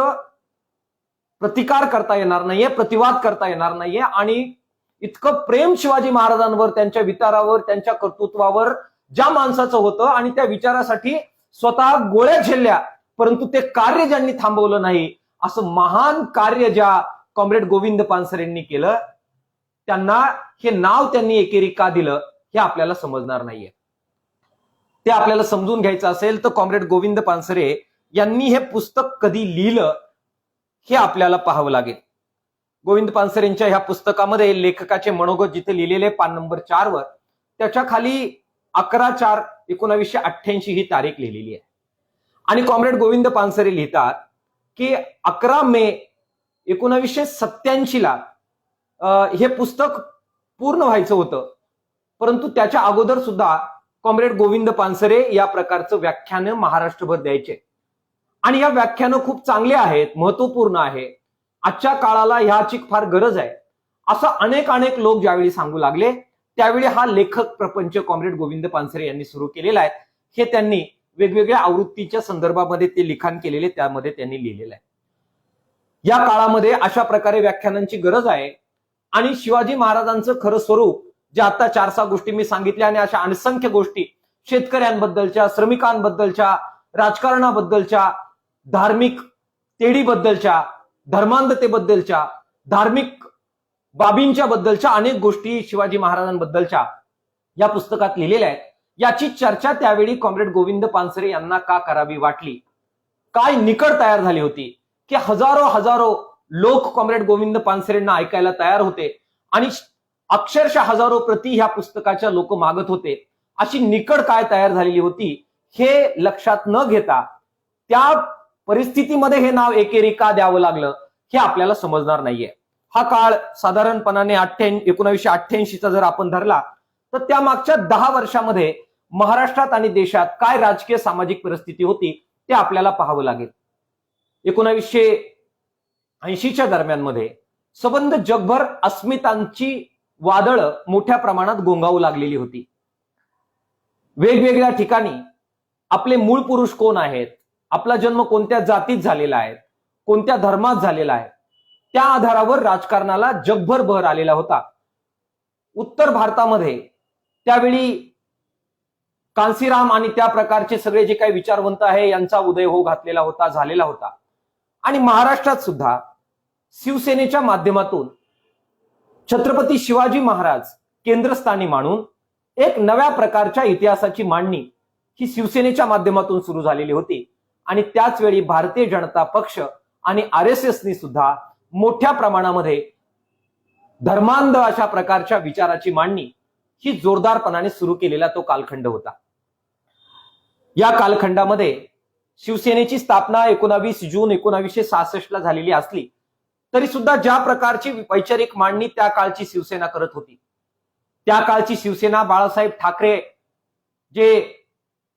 प्रतिकार करता येणार नाहीये, प्रतिवाद करता येणार नाहीये. आणि इतकं प्रेम शिवाजी महाराजांवर, त्यांच्या विचारावर, त्यांच्या कर्तृत्वावर ज्या माणसाचं होतं आणि त्या विचारासाठी स्वतः गोळ्या झेलल्या, परंतु ते कार्य ज्यांनी थांबवलं नाही, असं महान कार्य ज्या कॉम्रेड गोविंद पानसरेंनी केलं, त्यांना हे नाव त्यांनी एकेरी का दिलं हे आपल्याला समजणार नाहीये. ते आपल्याला समजून घ्यायचं असेल तर कॉम्रेड गोविंद पानसरे यांनी हे पुस्तक कधी लिहिलं हे आपल्याला पाहावं लागेल. गोविंद पानसरेंच्या ह्या पुस्तकामध्ये लेखकाचे मनोगत जिथे लिहिलेले पान नंबर 4 वर, त्याच्या खाली 11/4/1988 ही तारीख लिहिलेली आहे. आणि कॉम्रेड गोविंद पानसरे लिहितात की 11 मे 1987 ला हे पुस्तक पूर्ण व्हायचं होतं, परंतु त्याच्या अगोदर सुद्धा कॉम्रेड गोविंद पानसरे या प्रकारचं व्याख्यानं महाराष्ट्रभर द्यायचे. आणि या व्याख्यानं खूप चांगले आहेत, महत्वपूर्ण आहे, आजच्या काळाला ह्याची फार गरज आहे, असं अनेक लोक ज्यावेळी सांगू लागले त्यावेळी हा लेखक प्रपंच कॉम्रेड गोविंद पानसरे यांनी सुरू केलेला आहे. हे त्यांनी वेगवेगळ्या आवृत्तीच्या संदर्भामध्ये ते लिखाण केलेले, त्यामध्ये त्यांनी लिहिलेलं आहे. या काळामध्ये अशा प्रकारे व्याख्यानांची गरज आहे. आणि शिवाजी महाराजांचं खरं स्वरूप जे आता 4-6 गोष्टी मी सांगितल्या आणि अशा असंख्य गोष्टी शेतकऱ्यांबद्दलच्या, श्रमिकांबद्दलच्या, राजकारणाबद्दलच्या, धार्मिक तेढीबद्दलच्या, धर्मांधतेबद्दलच्या, धार्मिक बाबींच्या बद्दलच्या अनेक गोष्टी शिवाजी महाराजांबद्दलच्या या पुस्तकात लिहिलेल्या आहेत. याची चर्चा त्यावेळी कॉम्रेड गोविंद पानसरे यांना का करावी वाटली, काय निकड तयार झाली होती की हजारो लोक कॉम्रेड गोविंद पानसरेंना ऐकायला तयार होते आणि अक्षरशः हजारो प्रती ह्या पुस्तकाच्या लोक मागत होते. अशी निकड काय तयार झालेली होती हे लक्षात न घेता त्या परिस्थितीमध्ये हे नाव एकेरी का द्यावं लागलं हे आपल्याला समजणार नाहीये. हा काळ साधारणपणाने 1988चा जर आपण धरला तर त्या मागच्या 10 वर्षामध्ये महाराष्ट्रात आणि देशात काय राजकीय सामाजिक परिस्थिती होती ते आपल्याला पाहावं लागेल. 1980च्या दरम्यानमध्ये संबंध जगभर अस्मितांची वादळं मोठ्या प्रमाणात गोंगावू लागलेली होती. वेगवेगळ्या ठिकाणी आपले मूळ पुरुष कोण आहेत, आपला जन्म कोणत्या जातीत झालेला आहे, कोणत्या धर्मात झालेला आहे, त्या आधारावर राजकारणाला जगभर बहर आलेला होता. उत्तर भारतामध्ये त्यावेळी कांसीराम आणि त्या प्रकारचे सगळे जे काही विचारवंत आहे यांचा उदय झालेला होता. आणि महाराष्ट्रात सुद्धा शिवसेनेच्या माध्यमातून छत्रपती शिवाजी महाराज केंद्रस्थानी मानून एक नव्या प्रकारच्या इतिहासाची मांडणी ही शिवसेनेच्या माध्यमातून सुरू झालेली होती. आणि त्याच वेळी भारतीय जनता पक्ष आणि RSSनी सुद्धा मोठ्या प्रमाणामध्ये धर्मांध अशा प्रकारच्या विचाराची मांडणी ही जोरदारपणाने सुरू केलेला तो कालखंड होता. या कालखंडामध्ये शिवसेनेची स्थापना 19 जून 1966 ला झालेली असली तरी सुद्धा ज्या प्रकारची वैचारिक मांडणी त्या काळची शिवसेना करत होती, त्या काळची शिवसेना बाळासाहेब ठाकरे जे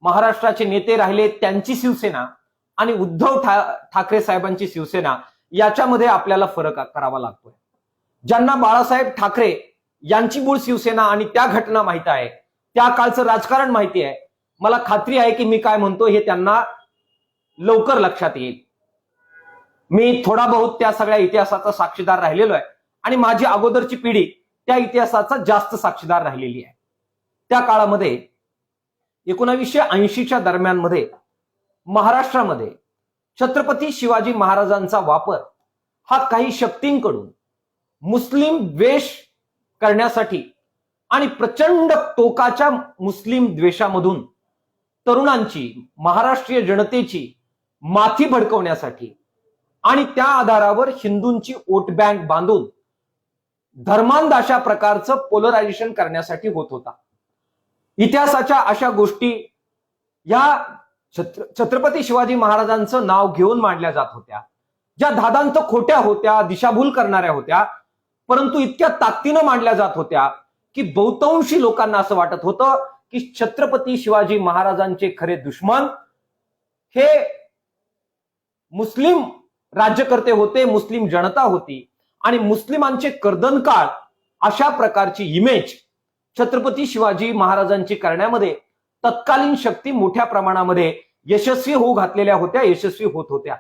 महाराष्ट्राचे नेते राहिले त्यांची शिवसेना आणि उद्धव ठाकरे साहेबांची शिवसेना याच्यामध्ये आपल्याला फरक करावा लागतोय. ज्यांना बाळासाहेब ठाकरे यांची मूळ शिवसेना आणि त्या घटना माहिती आहे, त्या काळचं राजकारण माहिती आहे, मला खात्री आहे की मी काय म्हणतो हे त्यांना लवकर लक्षात येईल. मी थोडा बहुत त्या सगळ्या इतिहासाचा साक्षीदार राहिलेलो आहे आणि माझी अगोदरची पिढी त्या इतिहासाचा जास्त साक्षीदार राहिलेली आहे. त्या काळामध्ये 1980च्या दरम्यानमध्ये महाराष्ट्रामध्ये छत्रपती शिवाजी महाराजांचा वापर हा काही शक्तींकडून मुस्लिम द्वेष करण्यासाठी आणि प्रचंड टोकाच्या मुस्लिम द्वेषामधून तरुणांची, महाराष्ट्रीय जनतेची माथी भडकवण्यासाठी आणि त्या आधारावर हिंदूंची वोट बँक बांधून धर्मांध अशा प्रकारचं पोलरायझेशन करण्यासाठी होत होता. इतिहासाच्या अशा गोष्टी या छत्रपती शिवाजी महाराजांचं नाव घेऊन मांडल्या जात होत्या, ज्या धादांत खोट्या होत्या, दिशाभूल करणाऱ्या होत्या, परंतु इतक्या ताकदीनं मांडल्या जात होत्या की बहुतांशी लोकांना असं वाटत होतं की छत्रपती शिवाजी महाराजांचे खरे दुश्मन हे मुस्लिम राज्यकर्ते होते, मुस्लिम जनता होती आणि मुस्लिमांचे कर्दनकाळ अशा प्रकारची इमेज छत्रपती शिवाजी महाराजांची करण्यामध्ये तत्कालीन शक्ती मोठ्या प्रमाणामध्ये यशस्वी होऊ घातलेल्या होत्या, यशस्वी होत होत्या.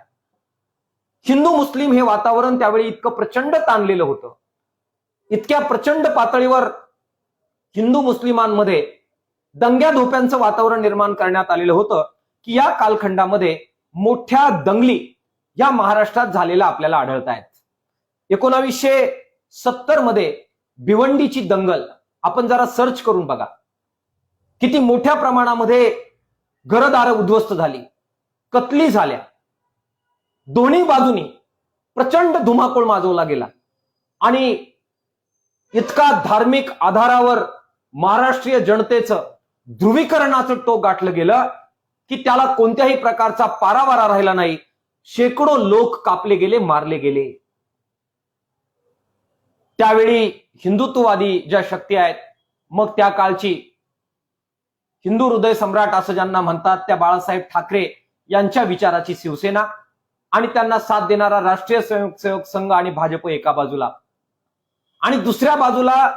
हिंदू मुस्लिम हे वातावरण त्यावेळी इतकं प्रचंड ताणलेलं होतं, इतक्या प्रचंड पातळीवर हिंदू मुस्लिमांमध्ये दंग्या धोप्यांचं वातावरण निर्माण करण्यात आलेलं होतं की या कालखंडामध्ये मोठ्या दंगली या महाराष्ट्रात झालेल्या आपल्याला आढळत आहेत. 1970 मध्ये भिवंडीची दंगल आपण जरा सर्च करून बघा, किती मोठ्या प्रमाणामध्ये घरदारं उद्ध्वस्त झाली, कत्तली झाल्या, दोन्ही बाजूनी प्रचंड धुमाकूळ माजवला गेला आणि इतका धार्मिक आधारावर महाराष्ट्रीय जनतेचं ध्रुवीकरणाचं टोक गाठलं गेलं की त्याला कोणत्याही प्रकारचा पारावारा राहिला नाही. शेकडो लोक कापले गेले, मारले गेले. त्यावेळी हिंदुत्ववादी ज्या शक्ती आहेत, मग त्या काळची हिंदू हृदय सम्राट असं ज्यांना म्हणतात, त्या बाळासाहेब ठाकरे यांच्या विचाराची शिवसेना आणि त्यांना साथ देणारा राष्ट्रीय स्वयंसेवक संघ आणि भाजप एका बाजूला, आणि दुसऱ्या बाजूला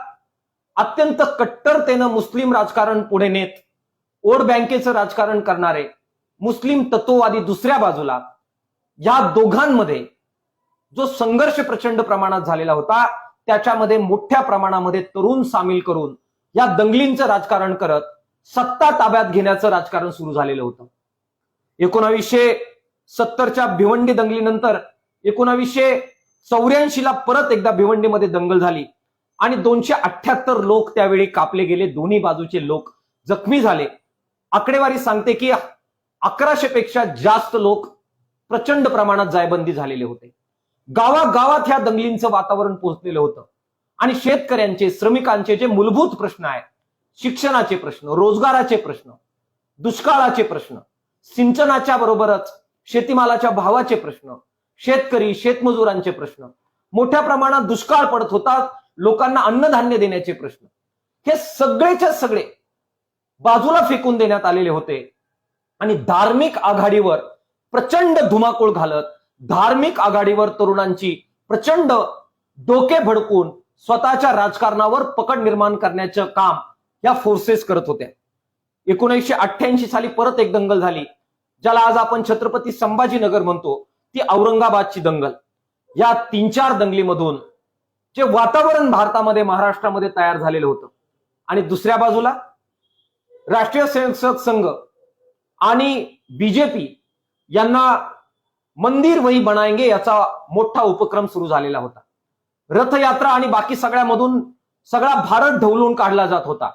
अत्यंत कट्टरतेनं मुस्लिम राजकारण पुढे नेत वोट बँकेचं राजकारण करणारे मुस्लिम तत्ववादी दुसऱ्या बाजूला, या दोघांमध्ये जो संघर्ष प्रचंड प्रमाणात झालेला होता त्याच्यामध्ये मोठ्या प्रमाणामध्ये तरुण सामील करून या दंगलींचं राजकारण करत सत्ता ताब्यात घेण्याचं राजकारण सुरू झालेलं होतं. 1970च्या भिवंडी दंगलीनंतर 1984ला परत एकदा भिवंडीमध्ये दंगल झाली आणि 278 लोक त्यावेळी कापले गेले, दोन्ही बाजूचे लोक जखमी झाले. आकडेवारी सांगते की 1100 पेक्षा जास्त लोक प्रचंड प्रमाणात जायबंदी झालेले होते. गावागावात ह्या दंगलींचं वातावरण पोहोचलेलं होतं आणि शेतकऱ्यांचे, श्रमिकांचे जे मूलभूत प्रश्न आहेत, शिक्षणाचे प्रश्न, रोजगाराचे प्रश्न, दुष्काळाचे प्रश्न, सिंचनाच्या बरोबरच शेतीमालाच्या भावाचे प्रश्न, शेतकरी शेतमजुरांचे प्रश्न, मोठ्या प्रमाणात दुष्काळ पडत होता, लोकांना अन्नधान्य देण्याचे प्रश्न, हे सगळेच्या सगळे बाजूला फेकून देण्यात आलेले होते आणि धार्मिक आघाडीवर प्रचंड धुमाकूळ घालत, धार्मिक आघाडीवर तरुणांची प्रचंड डोके भडकून स्वतःच्या राजकारणावर पकड निर्माण करण्याचं काम या फोर्सेस करत होत्या. 1988 साली परत एक दंगल झाली, ज्याला आज आपण छत्रपती संभाजीनगर म्हणतो, ती औरंगाबादची दंगल. या 3-4 दंगलीमधून जे वातावरण भारतामध्ये, महाराष्ट्रामध्ये तयार झालेलं होतं आणि दुसऱ्या बाजूला राष्ट्रीय स्वयंसेवक संघ आणि बीजेपी यांना मंदिर वही बनाएंगे याचा मोठा उपक्रम सुरू झालेला होता. रथयात्रा आणि बाकी सगळ्यामधून सगळा भारत ढवलून काढला जात होता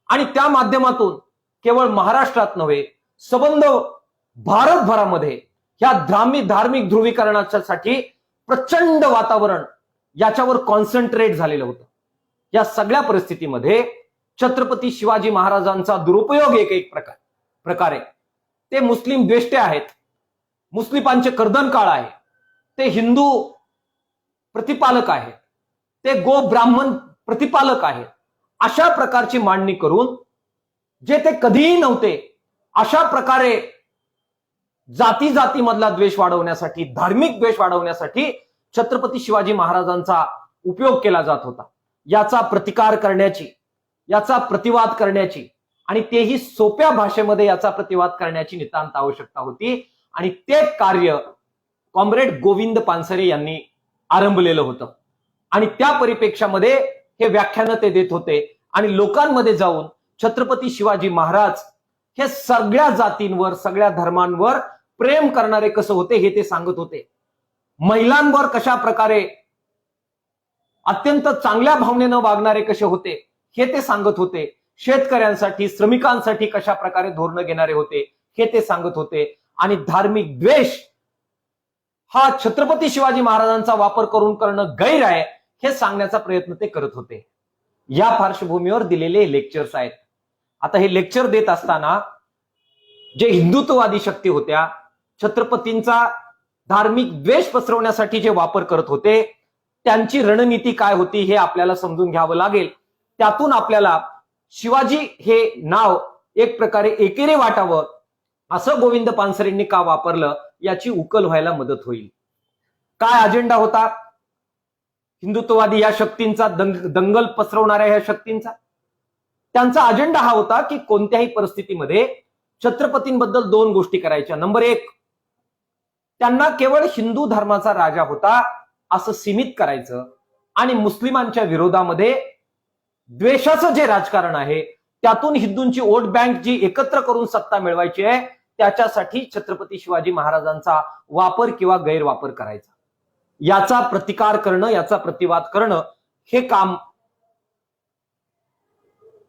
आणि त्या माध्यमातून केवळ महाराष्ट्रात नव्हे संबंध भारतभरामध्ये या धार्मिक ध्रुवीकरणासाठी प्रचंड वातावरण याच्यावर कॉन्सन्ट्रेट झालेलं होतं. या सगळ्या परिस्थितीमध्ये छत्रपती शिवाजी महाराजांचा दुरुपयोग एक प्रकारे ते मुस्लिम द्वेष्टे आहेत, मुस्लिमांचे कर्दनकाळ आहे, ते हिंदू प्रतिपालक आहेत, ते गो ब्राह्मण प्रतिपालक आहेत, अशा प्रकारची मांडणी करून जे ते कधीही नव्हते अशा प्रकारे जातीमधला द्वेष वाढवण्यासाठी, धार्मिक द्वेष वाढवण्यासाठी छत्रपती शिवाजी महाराजांचा उपयोग केला जात होता. याचा प्रतिकार करण्याची, याचा प्रतिवाद करण्याची आणि तेही सोप्या भाषेमध्ये याचा प्रतिवाद करण्याची नितांत आवश्यकता होती आणि ते कार्य कॉम्रेड गोविंद पानसरे यांनी आरंभलेलं होतं. आणि त्या परिप्रेक्षामध्ये हे व्याख्यानं ते देत होते आणि लोकांमध्ये जाऊन छत्रपती शिवाजी महाराज हे सगळ्या जातींवर, सगळ्या धर्मांवर प्रेम करणारे कसं होते हे ते सांगत होते. महिलांवर कशा प्रकारे अत्यंत चांगल्या भावनेनं वागणारे कसे होते हे ते सांगत होते. शेतकऱ्यांसाठी, श्रमिकांसाठी कशा प्रकारे धोरणं घेणारे होते हे ते सांगत होते. आणि धार्मिक द्वेष हा छत्रपती शिवाजी महाराजांचा वापर करून करणं गैर आहे हे सांगण्याचा प्रयत्न ते करत होते. या पार्श्वभूमीवर दिलेले लेक्चर्स आहेत. आता हे लेक्चर देत असताना जे हिंदुत्ववादी शक्ती होत्या, छत्रपतींचा धार्मिक द्वेष पसरवण्यासाठी जे वापर करत होते, त्यांची रणनीती काय होती हे आपल्याला समजून घ्यावं लागेल. त्यातून आपल्याला शिवाजी हे नाव एक प्रकारे एकेरे वाटावं असं गोविंद पानसरेंनी का वापरलं याची उकल व्हायला मदत होईल. काय अजेंडा होता हिंदुत्ववादी या शक्तींचा, दंगल पसरवणाऱ्या या शक्तींचा? त्यांचा अजेंडा हा होता की कोणत्याही परिस्थितीमध्ये छत्रपतींबद्दल दोन गोष्टी करायच्या. नंबर एक, त्यांना केवळ हिंदू धर्माचा राजा होता असं सीमित करायचं आणि मुस्लिमांच्या विरोधामध्ये द्वेषाचं जे राजकारण आहे त्यातून हिंदूंची वोट बँक जी एकत्र करून सत्ता मिळवायची आहे त्याच्यासाठी छत्रपती शिवाजी महाराजांचा वापर किंवा गैरवापर करायचा. याचा प्रतिकार करणं, याचा प्रतिवाद करणं हे काम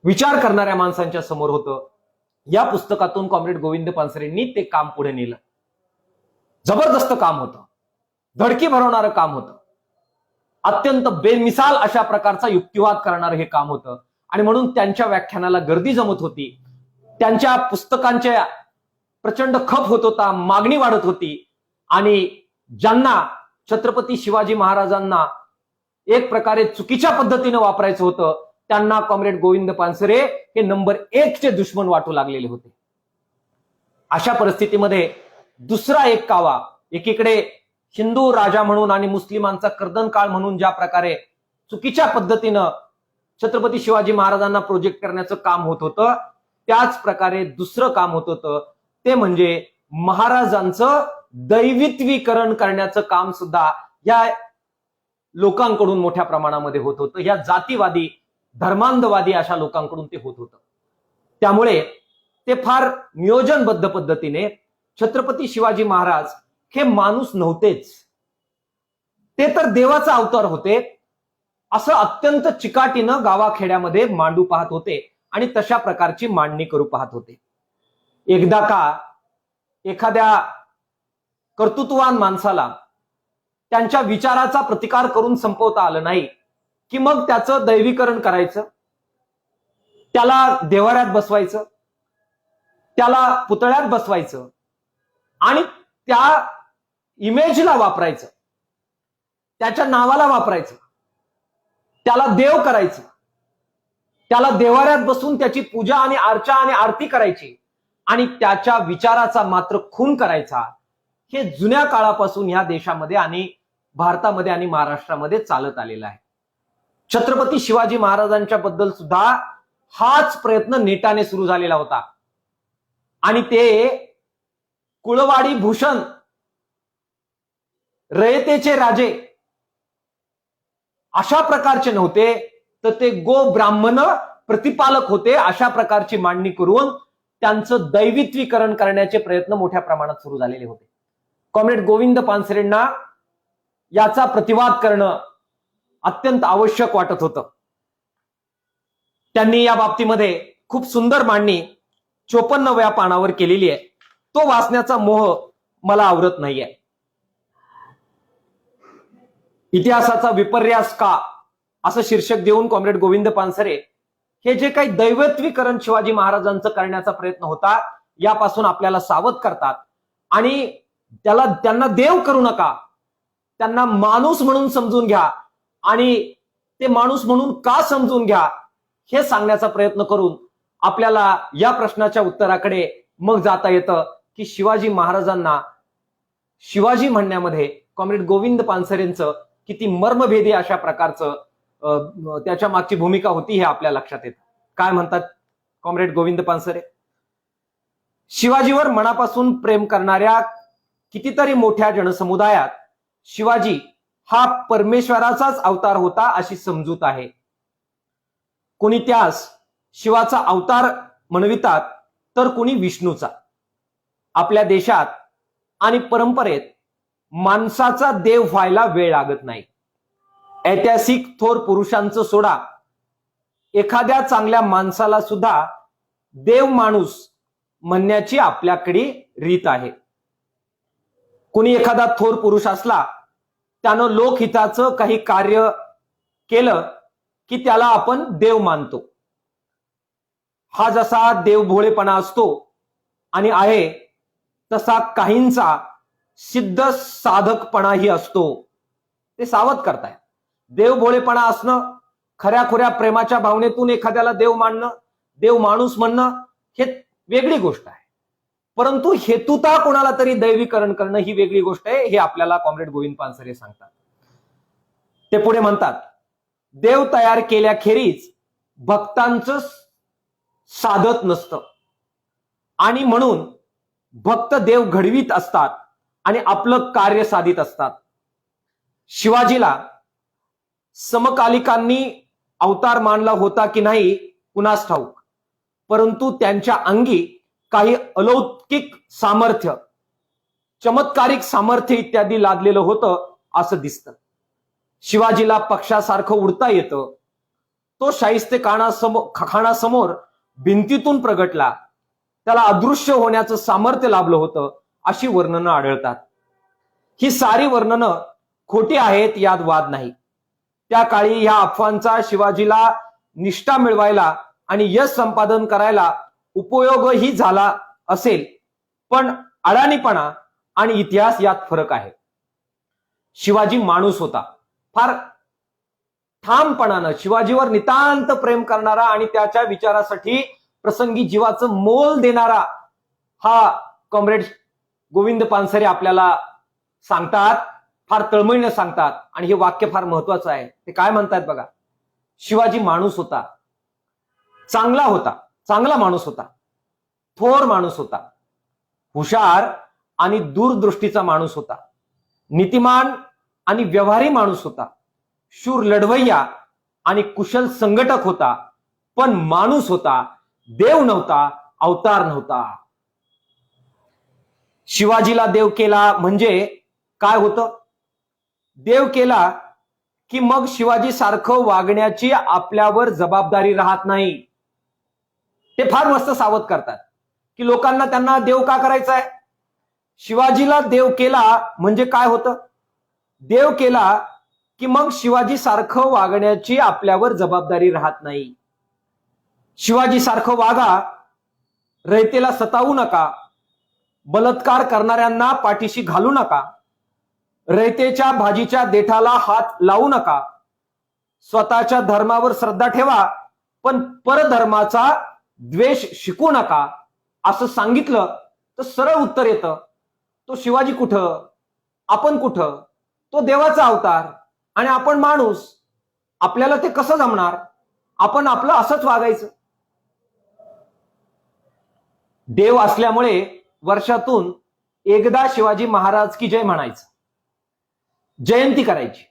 विचार करणाऱ्या माणसांच्या समोर होतं. या पुस्तकातून कॉम्रेड गोविंद पानसरेंनी ते काम पुढे नेलं. जबरदस्त काम होतं, धडकी भरवणारं काम होतं, अत्यंत बेमिसाल अशा प्रकारचा युक्तिवाद करणारं हे काम होतं. आणि म्हणून त्यांच्या व्याख्यानाला गर्दी जमत होती, त्यांच्या पुस्तकांच्या प्रचंड खप होत होता, मागणी वाढत होती. आणि ज्यांना छत्रपती शिवाजी महाराजांना एक प्रकारे चुकीच्या पद्धतीने वापरायचं होतं त्यांना कॉम्रेड गोविंद पानसरे हे नंबर 1 चे दुश्मन वाटू लागलेले होते. अशा परिस्थितीमध्ये दुसरा एक कावा, एकीकडे हिंदू राजा म्हणून आणि मुस्लिमांचा कर्दनकाळ म्हणून ज्या प्रकारे चुकीच्या पद्धतीनं छत्रपती शिवाजी महाराजांना प्रोजेक्ट करण्याचं काम होत होतं, त्याच प्रकारे दुसरं काम होत होतं ते म्हणजे महाराजांचं दैवित्वीकरण करण्याचं काम सुद्धा या लोकांकडून मोठ्या प्रमाणामध्ये होत होतं. या जातीवादी, धर्मांधवादी अशा लोकांकडून ते होत होतं. त्यामुळे ते फार नियोजनबद्ध पद्धतीने छत्रपती शिवाजी महाराज हे माणूस नव्हतेच, ते तर देवाचा अवतार होते असं अत्यंत चिकाटीनं गावाखेड्यामध्ये मांडू पाहत होते आणि तशा प्रकारची मांडणी करू पाहत होते. एकदा का एखाद्या कर्तृत्ववान माणसाला त्यांच्या विचाराचा प्रतिकार करून संपवता आलं नाही की मग त्याचं दैवीकरण करायचं, त्याला देव्हाऱ्यात बसवायचं, त्याला पुतळ्यात बसवायचं आणि त्या इमेजला वापरायचं, त्याच्या नावाला वापरायचं, त्याला देव करायचं, त्याला देव्हाऱ्यात बसून त्याची पूजा आणि अर्चा आणि आरती करायची आणि त्याच्या विचाराचा मात्र खून करायचा. हे जुन्या काळापासून या देशामध्ये आणि भारतामध्ये आणि महाराष्ट्रामध्ये चालत आलेलं आहे. छत्रपती शिवाजी महाराजांच्या बद्दल सुद्धा हाच प्रयत्न नेटाने सुरू झालेला होता आणि ते कुळवाडी भूषण, रयतेचे राजे अशा प्रकारचे नव्हते, तर ते गो ब्राह्मण प्रतिपालक होते. अशा प्रकारची मांडणी करून त्यांचं दैवित्वीकरण करण्याचे प्रयत्न मोठ्या प्रमाणात सुरू झालेले होते. कॉम्रेड गोविंद पानसरेंना याचा प्रतिवाद करणं अत्यंत आवश्यक वाटत होतं. त्यांनी या बाबतीमध्ये खूप सुंदर मांडणी 54व्या पानावर केलेली आहे. तो वाचण्याचा मोह मला आवरत नाहीये. इतिहासाचा विपर्यास का असं शीर्षक देऊन कॉम्रेड गोविंद पानसरे हे जे काही दैवत्वीकरण शिवाजी महाराजांचं करण्याचा प्रयत्न होता यापासून आपल्याला सावध करतात आणि त्यांना देव करू नका, त्यांना माणूस म्हणून समजून घ्या आणि ते माणूस म्हणून का समजून घ्या हे सांगण्याचा प्रयत्न करून आपल्याला या प्रश्नाच्या उत्तराकडे मग जाता येतं की शिवाजी महाराजांना शिवाजी म्हणण्यामध्ये कॉम्रेड गोविंद पानसरेंचं किती मर्मभेदी अशा प्रकारचं त्याच्या मागची भूमिका होती हे आपल्या लक्षात येतं. काय म्हणतात कॉम्रेड गोविंद पानसरे? शिवाजीवर मनापासून प्रेम करणाऱ्या कितीतरी मोठ्या जनसमुदायात शिवाजी हा परमेश्वराचाच अवतार होता अशी समजूत आहे. कोणी त्यास शिवाचा अवतार म्हणवितात तर कोणी विष्णूचा. आपल्या देशात आणि परंपरेत माणसाचा देव व्हायला वेळ लागत नाही. ऐतिहासिक थोर पुरुषांचं सोडा, एखाद्या चांगल्या माणसाला सुद्धा देव माणूस म्हणण्याची आपल्याकडे रीत आहे. कोणी एखादा थोर पुरुष असला, त्यानं लोकहिताचं काही कार्य केलं की त्याला आपण देव मानतो. हा जसा देवभोळेपणा असतो आणि आहे तसा काहींचा सिद्ध साधकपणाही असतो. ते सावध करताय. देवभोळेपणा असणं, खऱ्याखुऱ्या प्रेमाच्या भावनेतून एखाद्याला देव मानणं, देव माणूस म्हणणं हे वेगळी गोष्ट आहे. परंतु हेतुता कोणाला तरी दैवीकरण करणं ही वेगळी गोष्ट आहे हे आपल्याला कॉम्रेड गोविंद पानसरे सांगतात. ते पुढे म्हणतात, देव तयार केल्याखेरीज भक्तांचं साधत नसतं आणि म्हणून भक्त देव घडवीत असतात आणि आपलं कार्य साधित असतात. शिवाजीला समकालिकांनी अवतार मानला होता की नाही कुणास ठाऊक, परंतु त्यांच्या अंगी काही अलौकिक सामर्थ्य, चमत्कारिक सामर्थ्य इत्यादी लादलेलं होतं असं दिसतं. शिवाजीला पक्षासारखं उडता येतं. तो शाहिस्ते खानासमोर भिंतीतून प्रगटला. त्याला अदृश्य होण्याचं सामर्थ्य लाभलं होतं अशी वर्णनं आढळतात. ही सारी वर्णनं खोटी आहेत यात वाद नाही. त्या काळी ह्या अफवांचा शिवाजीला निष्ठा मिळवायला आणि यश संपादन करायला उपयोगही झाला असेल, पण अडाणीपणा आणि इतिहास यात फरक आहे. शिवाजी माणूस होता. फार ठामपणानं शिवाजीवर नितांत प्रेम करणारा आणि त्याच्या विचारासाठी प्रसंगी जीवाचं मोल देणारा हा कॉम्रेड गोविंद पानसरे आपल्याला सांगतात. फार तळमळीने सांगतात आणि हे वाक्य फार महत्वाचं आहे. ते काय म्हणतात बघा, शिवाजी माणूस होता, चांगला होता, चांगला माणूस होता, थोर माणूस होता, हुशार आणि दूरदृष्टीचा माणूस होता, नीतिमान आणि व्यवहारी माणूस होता, शूर लढवय्या आणि कुशल संघटक होता, पण माणूस होता, देव नव्हता, अवतार नव्हता. शिवाजीला देव केला म्हणजे काय होतं? देव केला की मग शिवाजी सारखं वागण्याची आपल्यावर जबाबदारी राहत नाही. ते फार मस्त सावध करतात की लोकांना त्यांना देव का करायचा आहे. शिवाजीला देव केला म्हणजे काय होतं? देव केला की मग शिवाजी सारखं वागण्याची आपल्यावर जबाबदारी राहत नाही. शिवाजी सारखं वागा, रयतेला सतावू नका, बलात्कार करणाऱ्यांना पाठीशी घालू नका, रयतेच्या भाजीच्या देठाला हात लावू नका, स्वतःच्या धर्मावर श्रद्धा ठेवा पण परधर्माचा द्वेष शिकू नका असं सांगितलं तर सरळ उत्तर येतं, तो शिवाजी कुठं, आपण कुठं? तो देवाचा अवतार आणि आपण माणूस. आपल्याला ते कसं जमणार? आपण आपलं असंच वागायचं. देव असल्यामुळे वर्षातून एकदा शिवाजी महाराज की जय म्हणायचं, जयंती करायची,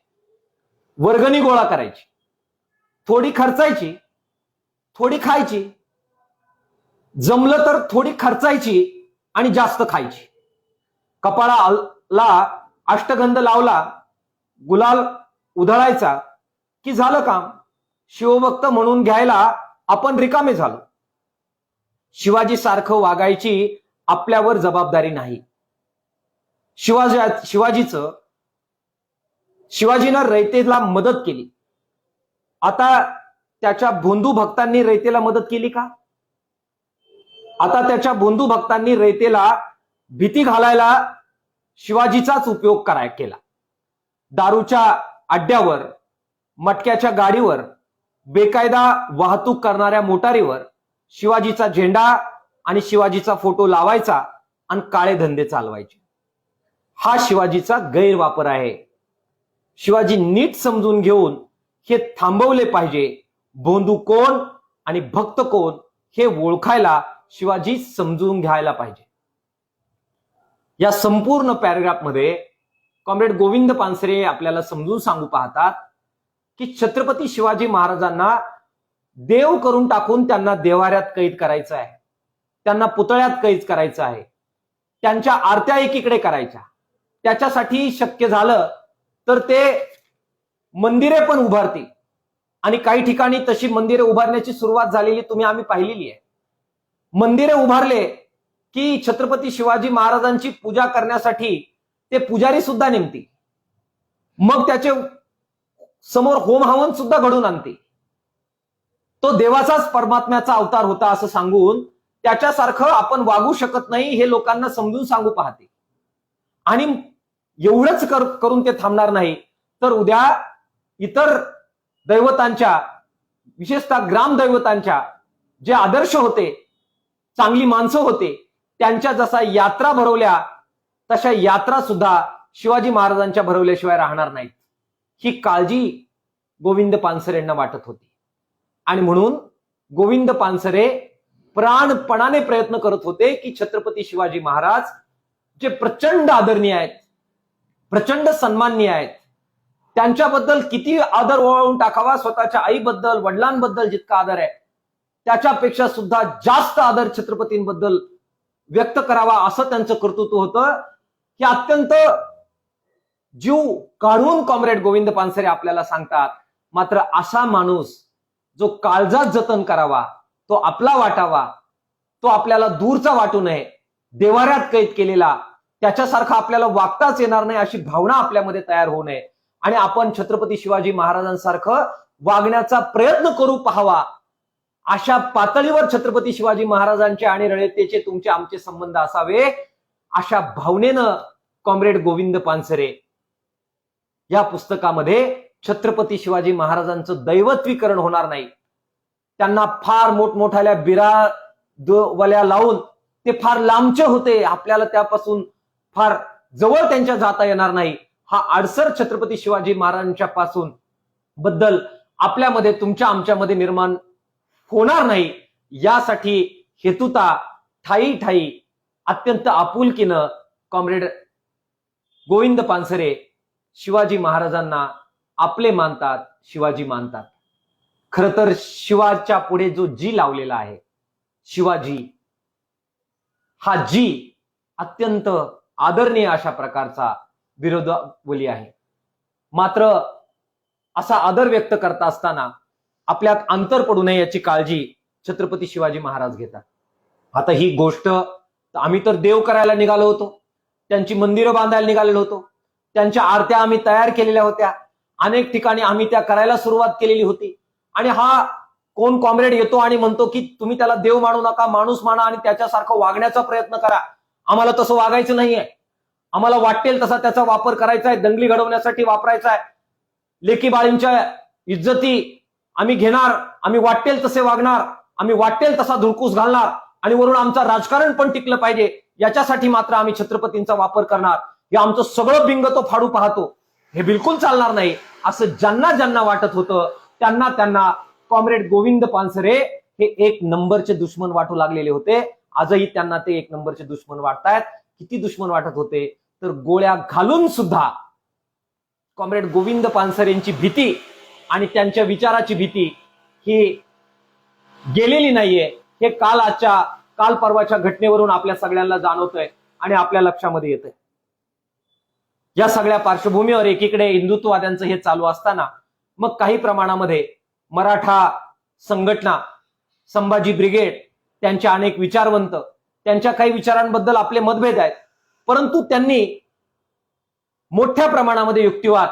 वर्गणी गोळा करायची, थोडी खर्चायची, थोडी खायची, जमलं तर थोडी खर्चायची आणि जास्त खायची. ला अष्टगंध लावला, गुलाल उधळायचा की झालं काम. शिवभक्त म्हणून घ्यायला आपण रिकामे झालो. शिवाजी सारखं वागायची आपल्यावर जबाबदारी नाही. शिवाजीनं रयतेला मदत केली. आता त्याच्या बंधू भक्तांनी रयतेला मदत केली का? आता त्याच्या बंधू भक्तांनी रयतेला भीती घालायला शिवाजीचाच उपयोग केला. दारूच्या अड्ड्यावर, मटक्याच्या गाडीवर, बेकायदा वाहतूक करणाऱ्या मोटारीवर शिवाजीचा झेंडा आणि शिवाजीचा फोटो लावायचा आणि काळे धंदे चालवायचे. हा शिवाजीचा गैरवापर आहे. शिवाजी नीट समजून घेऊन हे थांबवले पाहिजे. बंधू कोण आणि भक्त कोण हे ओळखायला शिवाजी समजून घ्यायला पाहिजे. या संपूर्ण पॅरेग्राफमध्ये कॉम्रेड गोविंद पानसरे आपल्याला समजून सांगू पाहतात की छत्रपती शिवाजी महाराजांना देव करून टाकून त्यांना देवाऱ्यात कैद करायचं आहे, त्यांना पुतळ्यात कैद करायचं आहे, त्यांच्या आरत्या एकीकडे करायच्या. त्याच्यासाठी शक्य झालं तर ते मंदिरे पण उभारतील आणि काही ठिकाणी तशी मंदिरे उभारण्याची सुरुवात झालेली आम्ही पाहिलेली आहे. मंदिरे उभारले की छत्रपती शिवाजी महाराजांची पूजा करण्यासाठी ते पुजारी सुद्धा नेमतील. मग त्याचे समोर होम हवन सुद्धा घडून आणते. तो देवाचाच परमात्म्याचा अवतार होता असं सांगून त्याच्यासारखं आपण वागू शकत नाही हे लोकांना समजून सांगू पाहते. आणि एवढंच करून ते थांबणार नाही तर उद्या इतर दैवतांच्या, विशेषतः ग्रामदैवतांच्या जे आदर्श होते, चांगली माणसं होते, त्यांच्या जसा यात्रा भरवल्या तशा यात्रा सुद्धा शिवाजी महाराजांच्या भरवल्याशिवाय राहणार नाहीत. ही काळजी गोविंद पानसरेंना वाटत होती आणि म्हणून गोविंद पानसरे प्राणपणाने प्रयत्न करत होते की छत्रपती शिवाजी महाराज जे प्रचंड आदरणीय आहेत, प्रचंड सन्माननीय आहेत, त्यांच्याबद्दल किती आदर ओवाळून टाकावा. स्वतःच्या आईबद्दल, वडिलांबद्दल जितका आदर आहे त्याच्यापेक्षा सुद्धा जास्त आदर छत्रपतींबद्दल व्यक्त करावा असं त्यांचं कर्तृत्व होतं. हे अत्यंत जीव काढून कॉम्रेड गोविंद पानसरे आपल्याला सांगतात. मात्र असा माणूस जो काळजात जतन करावा, तो आपला वाटावा, तो आपल्याला दूरचा वाटू नये, देवाऱ्यात कैद केलेला त्याच्यासारखा आपल्याला वागताच येणार नाही अशी भावना आपल्यामध्ये तयार होऊ नये आणि आपण छत्रपती शिवाजी महाराजांसारखं वागण्याचा प्रयत्न करू पाहावा. अशा पातळीवर छत्रपती शिवाजी महाराजांचे आणि रयतेचे तुमचे आमचे संबंध असावे अशा भावनेनं कॉम्रेड गोविंद पानसरे या पुस्तकामध्ये छत्रपती शिवाजी महाराजांचं दैवत्वीकरण होणार नाही. त्यांना फार मोठमोठ्या बिरावल्या लावून ते फार लांबचे होते, आपल्याला त्यापासून फार जवळ त्यांच्या जाता येणार नाही. हा अडसर छत्रपती शिवाजी महाराजांच्या पासून बद्दल आपल्यामध्ये, तुमच्या आमच्यामध्ये निर्माण होणार नाही यासाठी हेतुता ठाई ठाई अत्यंत आपुलकीनं कॉम्रेड गोविंद पानसरे शिवाजी महाराजांना आपले मानतात, शिवाजी मानतात. खर तर शिवाच्या पुढे जो जी लावलेला आहे, शिवाजी हा जी अत्यंत आदरणीय अशा प्रकारचा विरोधावली आहे. मात्र असा आदर व्यक्त करता असताना आपल्यात अंतर पडू नये याची काळजी छत्रपती शिवाजी महाराज घेतात. आता ही गोष्ट आम्ही तर देव करायला निघालो होतो, त्यांची मंदिरं बांधायला निघालेलो होतो, त्यांच्या आरत्या आम्ही तयार केलेल्या होत्या, अनेक ठिकाणी आम्ही त्या करायला सुरुवात केलेली होती. आणि हा कोण कॉम्रेड येतो आणि म्हणतो की तुम्ही त्याला देव मानू नका, माणूस माना आणि त्याच्यासारखं वागण्याचा प्रयत्न करा. आम्हाला तसं वागायचं नाहीये. आम्हाला वाटेल तसा त्याचा वापर करायचा आहे, दंगली घडवण्यासाठी वापरायचा आहे. लेकी बाळींच्या इज्जती आम्ही घेणार, आम्ही वाटेल तसे वागणार, आम्ही वाटेल तसा धुडकूस घालणार आणि वरून आमचं राजकारण पण टिकलं पाहिजे याच्यासाठी मात्र आम्ही छत्रपतींचा वापर करणार. हे आमचं सगळं बिंग तो फाडू पाहतो, हे बिलकुल चालणार नाही असं ज्यांना ज्यांना वाटत होतं त्यांना त्यांना कॉम्रेड गोविंद पानसरे हे एक नंबरचे दुश्मन वाटू लागलेले होते. आजही त्यांना ते एक नंबरचे दुश्मन वाटतायत. किती दुश्मन वाटत होते तर गोळ्या घालून सुद्धा कॉम्रेड गोविंद पानसरेंची भीती आणि त्यांच्या विचाराची भीती ही गेलेली नाहीये. हे काल परवाच्या घटनेवरून आपल्या सगळ्यांना जाणवतंय आणि आपल्या लक्षामध्ये येतंय. या सगळ्या पार्श्वभूमीवर एकीकडे हिंदुत्ववाद्यांचं हे चालू असताना मग काही प्रमाणामध्ये मराठा संघटना, संभाजी ब्रिगेड, त्यांच्या अनेक विचारवंत, त्यांच्या काही विचारांबद्दल आपले मतभेद आहेत, परंतु त्यांनी मोठ्या प्रमाणामध्ये युक्तिवाद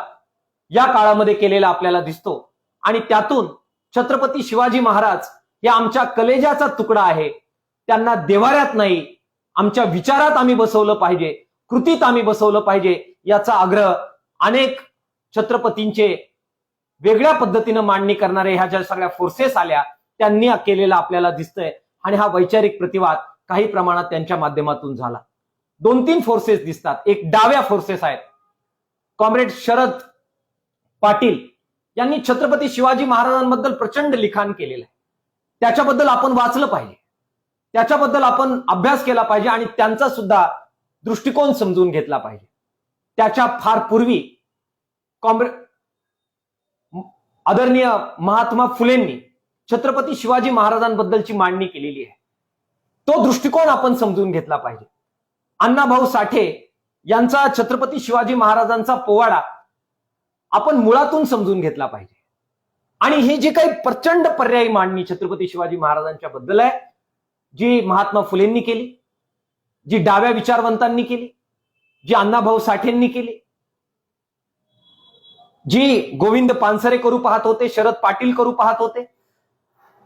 या काळामध्ये केलेला आपल्याला दिसतो आणि त्यातून छत्रपती शिवाजी महाराज हे आमच्या कलेजाचा तुकडा आहे, त्यांना देवाऱ्यात नाही, आमच्या विचारात आम्ही बसवलं पाहिजे, कृतीत आम्ही बसवलं पाहिजे, याचा आग्रह अनेक छत्रपतींचे वेगळ्या पद्धतीनं मांडणी करणारे ह्या ज्या सगळ्या फोर्सेस आल्या त्यांनी केलेला आपल्याला दिसतंय आणि हा वैचारिक प्रतिवाद काही प्रमाणात त्यांच्या माध्यमातून झाला. 2-3 फोर्सेस दिसतात. एक डाव्या फोर्सेस आहेत. कॉम्रेड शरद पाटील यांनी छत्रपती शिवाजी महाराजांबद्दल प्रचंड लिखाण केलेलं आहे. त्याच्याबद्दल आपण वाचलं पाहिजे, त्याच्याबद्दल आपण अभ्यास केला पाहिजे आणि त्यांचा सुद्धा दृष्टिकोन समजून घेतला पाहिजे. त्याच्या फार पूर्वी आदरणीय महात्मा फुलेंनी छत्रपती शिवाजी महाराजांबद्दलची मांडणी केलेली आहे. तो दृष्टिकोन आपण समजून घेतला पाहिजे. अण्णाभाऊ साठे यांचा छत्रपती शिवाजी महाराजांचा पोवाडा आपण मुळातून समजून घेतला पाहिजे. आणि हे जे काही प्रचंड पर्यायी मांडणी छत्रपती शिवाजी महाराजांच्या बद्दल आहे, जी महात्मा फुलेंनी केली, जी डाव्या विचारवंतांनी केली, जी अण्णाभाऊ साठेंनी केली, जी गोविंद पानसरे करू पाहत होते, शरद पाटील करू पाहत होते,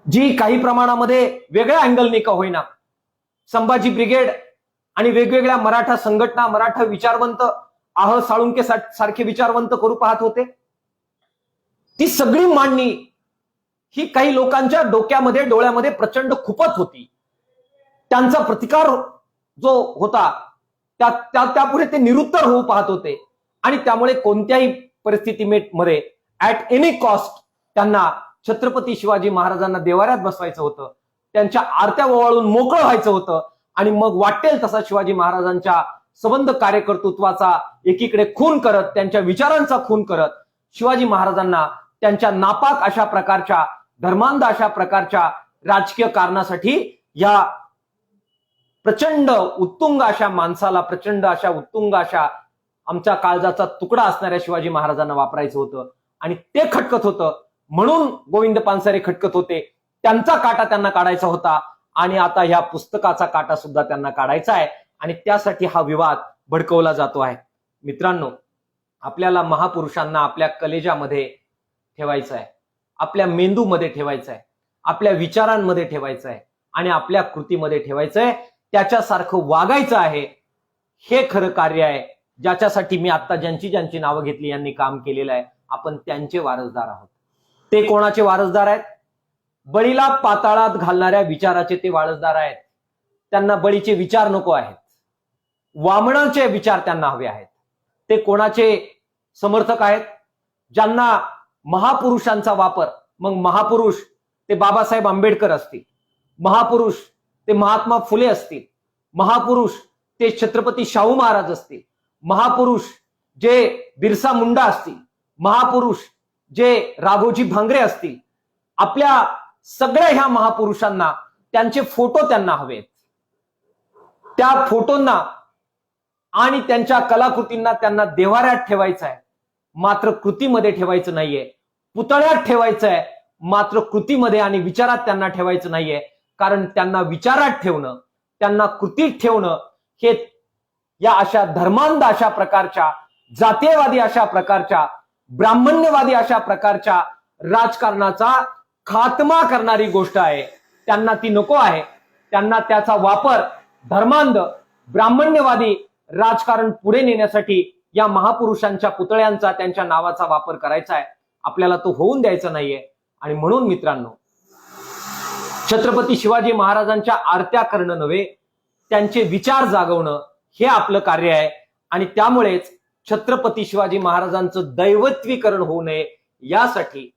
जी काही प्रमाणामध्ये वेगळ्या अँगलने का होईना संभाजी ब्रिगेड आणि वेगवेगळ्या मराठा संघटना, मराठा विचारवंत, साळुंके सारखे विचारवंत करू पाहत होते, ती सगळी मांडणी ही काही लोकांच्या डोक्यामध्ये, डोळ्यामध्ये प्रचंड खुपत होती. त्यांचा प्रतिकार जो होता त्यापुढे ते निरुत्तर होऊ पाहत होते आणि त्यामुळे कोणत्याही परिस्थितीमध्ये ऍट एनी कॉस्ट त्यांना छत्रपती शिवाजी महाराजांना देवाऱ्यात बसवायचं होतं, त्यांच्या आरत्या ओवाळून मोकळं व्हायचं होतं आणि मग वाटेल तसा शिवाजी महाराजांच्या संबंध कार्यकर्तृत्वाचा एकीकडे खून करत, त्यांच्या विचारांचा खून करत शिवाजी महाराजांना त्यांच्या नापाक अशा प्रकारच्या, धर्मांध अशा प्रकारच्या राजकीय कारणासाठी या प्रचंड उत्तुंग अशा माणसाला, प्रचंड अशा उत्तुंग अशा आमच्या काळजाचा तुकडा असणाऱ्या शिवाजी महाराजांना वापरायचं होतं आणि ते खटकत होतं. म्हणून गोविंद पानसरे खटकत होते. त्यांचा काटा त्यांना काढायचा होता आणि आता ह्या पुस्तकाचा काटा सुद्धा त्यांना काढायचा आहे आणि त्यासाठी हा विवाद भडकवला जातो आहे. मित्रांनो, आपल्याला महापुरुषांना आपल्या कलेजामध्ये ठेवायचं आहे, आपल्या मेंदूमध्ये ठेवायचं आहे, आपल्या विचारांमध्ये ठेवायचं आहे आणि आपल्या कृतीमध्ये ठेवायचं आहे. त्याच्यासारखं वागायचं आहे. हे खरं कार्य आहे ज्याच्यासाठी मी आता ज्यांची नावं घेतली यांनी काम केलेलं आहे. आपण त्यांचे वारसदार आहोत. ते कोणाचे वारसदार आहेत? बळीला पाताळात घालणाऱ्या विचाराचे ते वारसदार आहेत. त्यांना बळीचे विचार नको आहेत, वामनाचे विचार त्यांना हवे आहेत. ते कोणाचे समर्थक आहेत? ज्यांना महापुरुषांचा वापर, मग महापुरुष ते बाबासाहेब आंबेडकर असतील, महापुरुष ते महात्मा फुले असतील, महापुरुष ते छत्रपती शाहू महाराज असतील, महापुरुष जे बिरसा मुंडा असतील, महापुरुष जे राघोजी भांगरे असतील, आपल्या सगळ्या ह्या महापुरुषांना त्यांचे फोटो त्यांना हवेत. त्या फोटोंना आणि त्यांच्या कलाकृतींना त्यांना देवाऱ्यात ठेवायचं आहे, मात्र कृतीमध्ये ठेवायचं नाहीये. पुतळ्यात ठेवायचं आहे, मात्र कृतीमध्ये आणि विचारात त्यांना ठेवायचं नाहीये. कारण त्यांना विचारात ठेवणं, त्यांना कृतीत ठेवणं हे या अशा धर्मांध अशा प्रकारच्या, जातीयवादी अशा प्रकारच्या, ब्राह्मण्यवादी अशा प्रकारच्या राजकारणाचा खात्मा करणारी गोष्ट आहे. त्यांना ती नको आहे. त्यांना त्याचा वापर धर्मांध, ब्राह्मण्यवादी राजकारण पुढे नेण्यासाठी या महापुरुषांच्या पुतळ्यांचा, त्यांच्या नावाचा वापर करायचा आहे. आपल्याला तो होऊन द्यायचा नाहीये. आणि म्हणून मित्रांनो, छत्रपती शिवाजी महाराजांच्या आरत्या करणं नव्हे, त्यांचे विचार जागवणं हे आपलं कार्य आहे. आणि त्यामुळेच छत्रपती शिवाजी महाराजांचं दैवत्वीकरण होऊ नये यासाठी,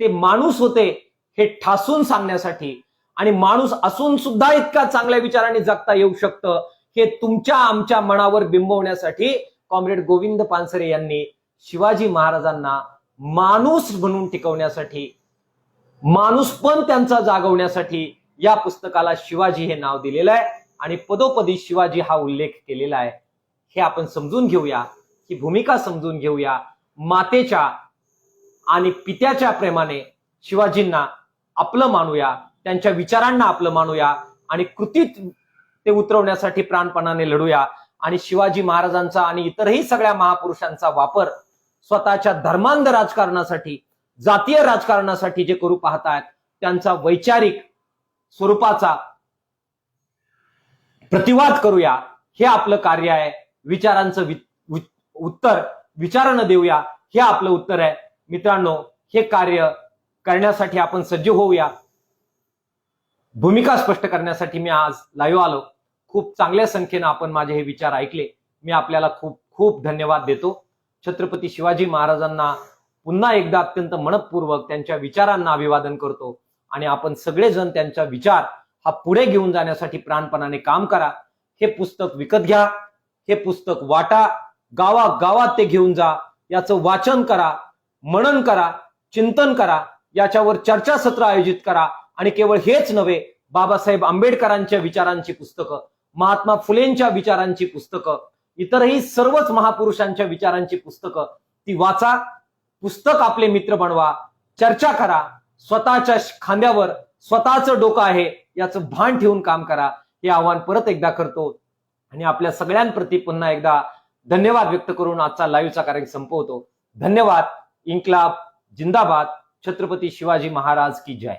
ते माणूस होते हे ठासून सांगण्यासाठी आणि माणूस असून सुद्धा इतका चांगल्या विचारांनी जगता येऊ शकतं हे तुमच्या आमच्या मनावर बिंबवण्यासाठी कॉम्रेड गोविंद पानसरे यांनी शिवाजी महाराजांना माणूस म्हणून टिकवण्यासाठी, माणूसपण त्यांचा जागवण्यासाठी या पुस्तकाला शिवाजी हे नाव दिलेलं आहे आणि पदोपदी शिवाजी हा उल्लेख केलेला आहे. हे आपण समजून घेऊया. ही भूमिका समजून घेऊया. मातेच्या आणि पित्याच्या प्रेमाने शिवाजींना आपलं मानूया, त्यांच्या विचारांना आपलं मानूया आणि कृतीत ते उतरवण्यासाठी प्राणपणाने लढूया. आणि शिवाजी महाराजांचा आणि इतरही सगळ्या महापुरुषांचा वापर स्वतःच्या धर्मांध राजकारणासाठी, जातीय राजकारणासाठी जे करू पाहतायत त्यांचा वैचारिक स्वरूपाचा प्रतिवाद करूया. हे आपलं कार्य आहे. विचारांचं उत्तर विचारानं देऊया, हे आपलं उत्तर आहे. मित्रांनो, हे कार्य करण्यासाठी आपण सज्ज होऊया. भूमिका स्पष्ट करण्यासाठी मी आज लाईव्ह आलो. खूप चांगल्या संख्येनं आपण माझे हे विचार ऐकले. मी आपल्याला खूप खूप धन्यवाद देतो. छत्रपती शिवाजी महाराजांना पुन्हा एकदा अत्यंत मनपूर्वक त्यांच्या विचारांना अभिवादन करतो आणि आपण सगळेजण त्यांचा विचार हा पुढे घेऊन जाण्यासाठी प्राणपणाने काम करा. हे पुस्तक विकत घ्या, हे पुस्तक वाटा, गावागावात ते घेऊन जा, याचं वाचन करा, मनन करा, चिंतन करा, याच्यावर चर्चासत्र आयोजित करा. आणि केवळ हेच नव्हे, बाबासाहेब आंबेडकरांच्या विचारांची पुस्तकं, महात्मा फुलेंच्या विचारांची पुस्तकं, इतरही सर्वच महापुरुषांच्या विचारांची पुस्तकं ती वाचा. पुस्तक आपले मित्र बनवा, चर्चा करा, स्वतःच्या खांद्यावर स्वतःचं डोकं आहे याचं भान ठेवून काम करा. हे आवाहन परत एकदा करतो आणि आपल्या सगळ्यांप्रती पुन्हा एकदा धन्यवाद व्यक्त करून आजचा लाईव्हचा कार्यक्रम संपवतो. धन्यवाद. इन्क्लाब जिंदाबाद. छत्रपती शिवाजी महाराज की जय.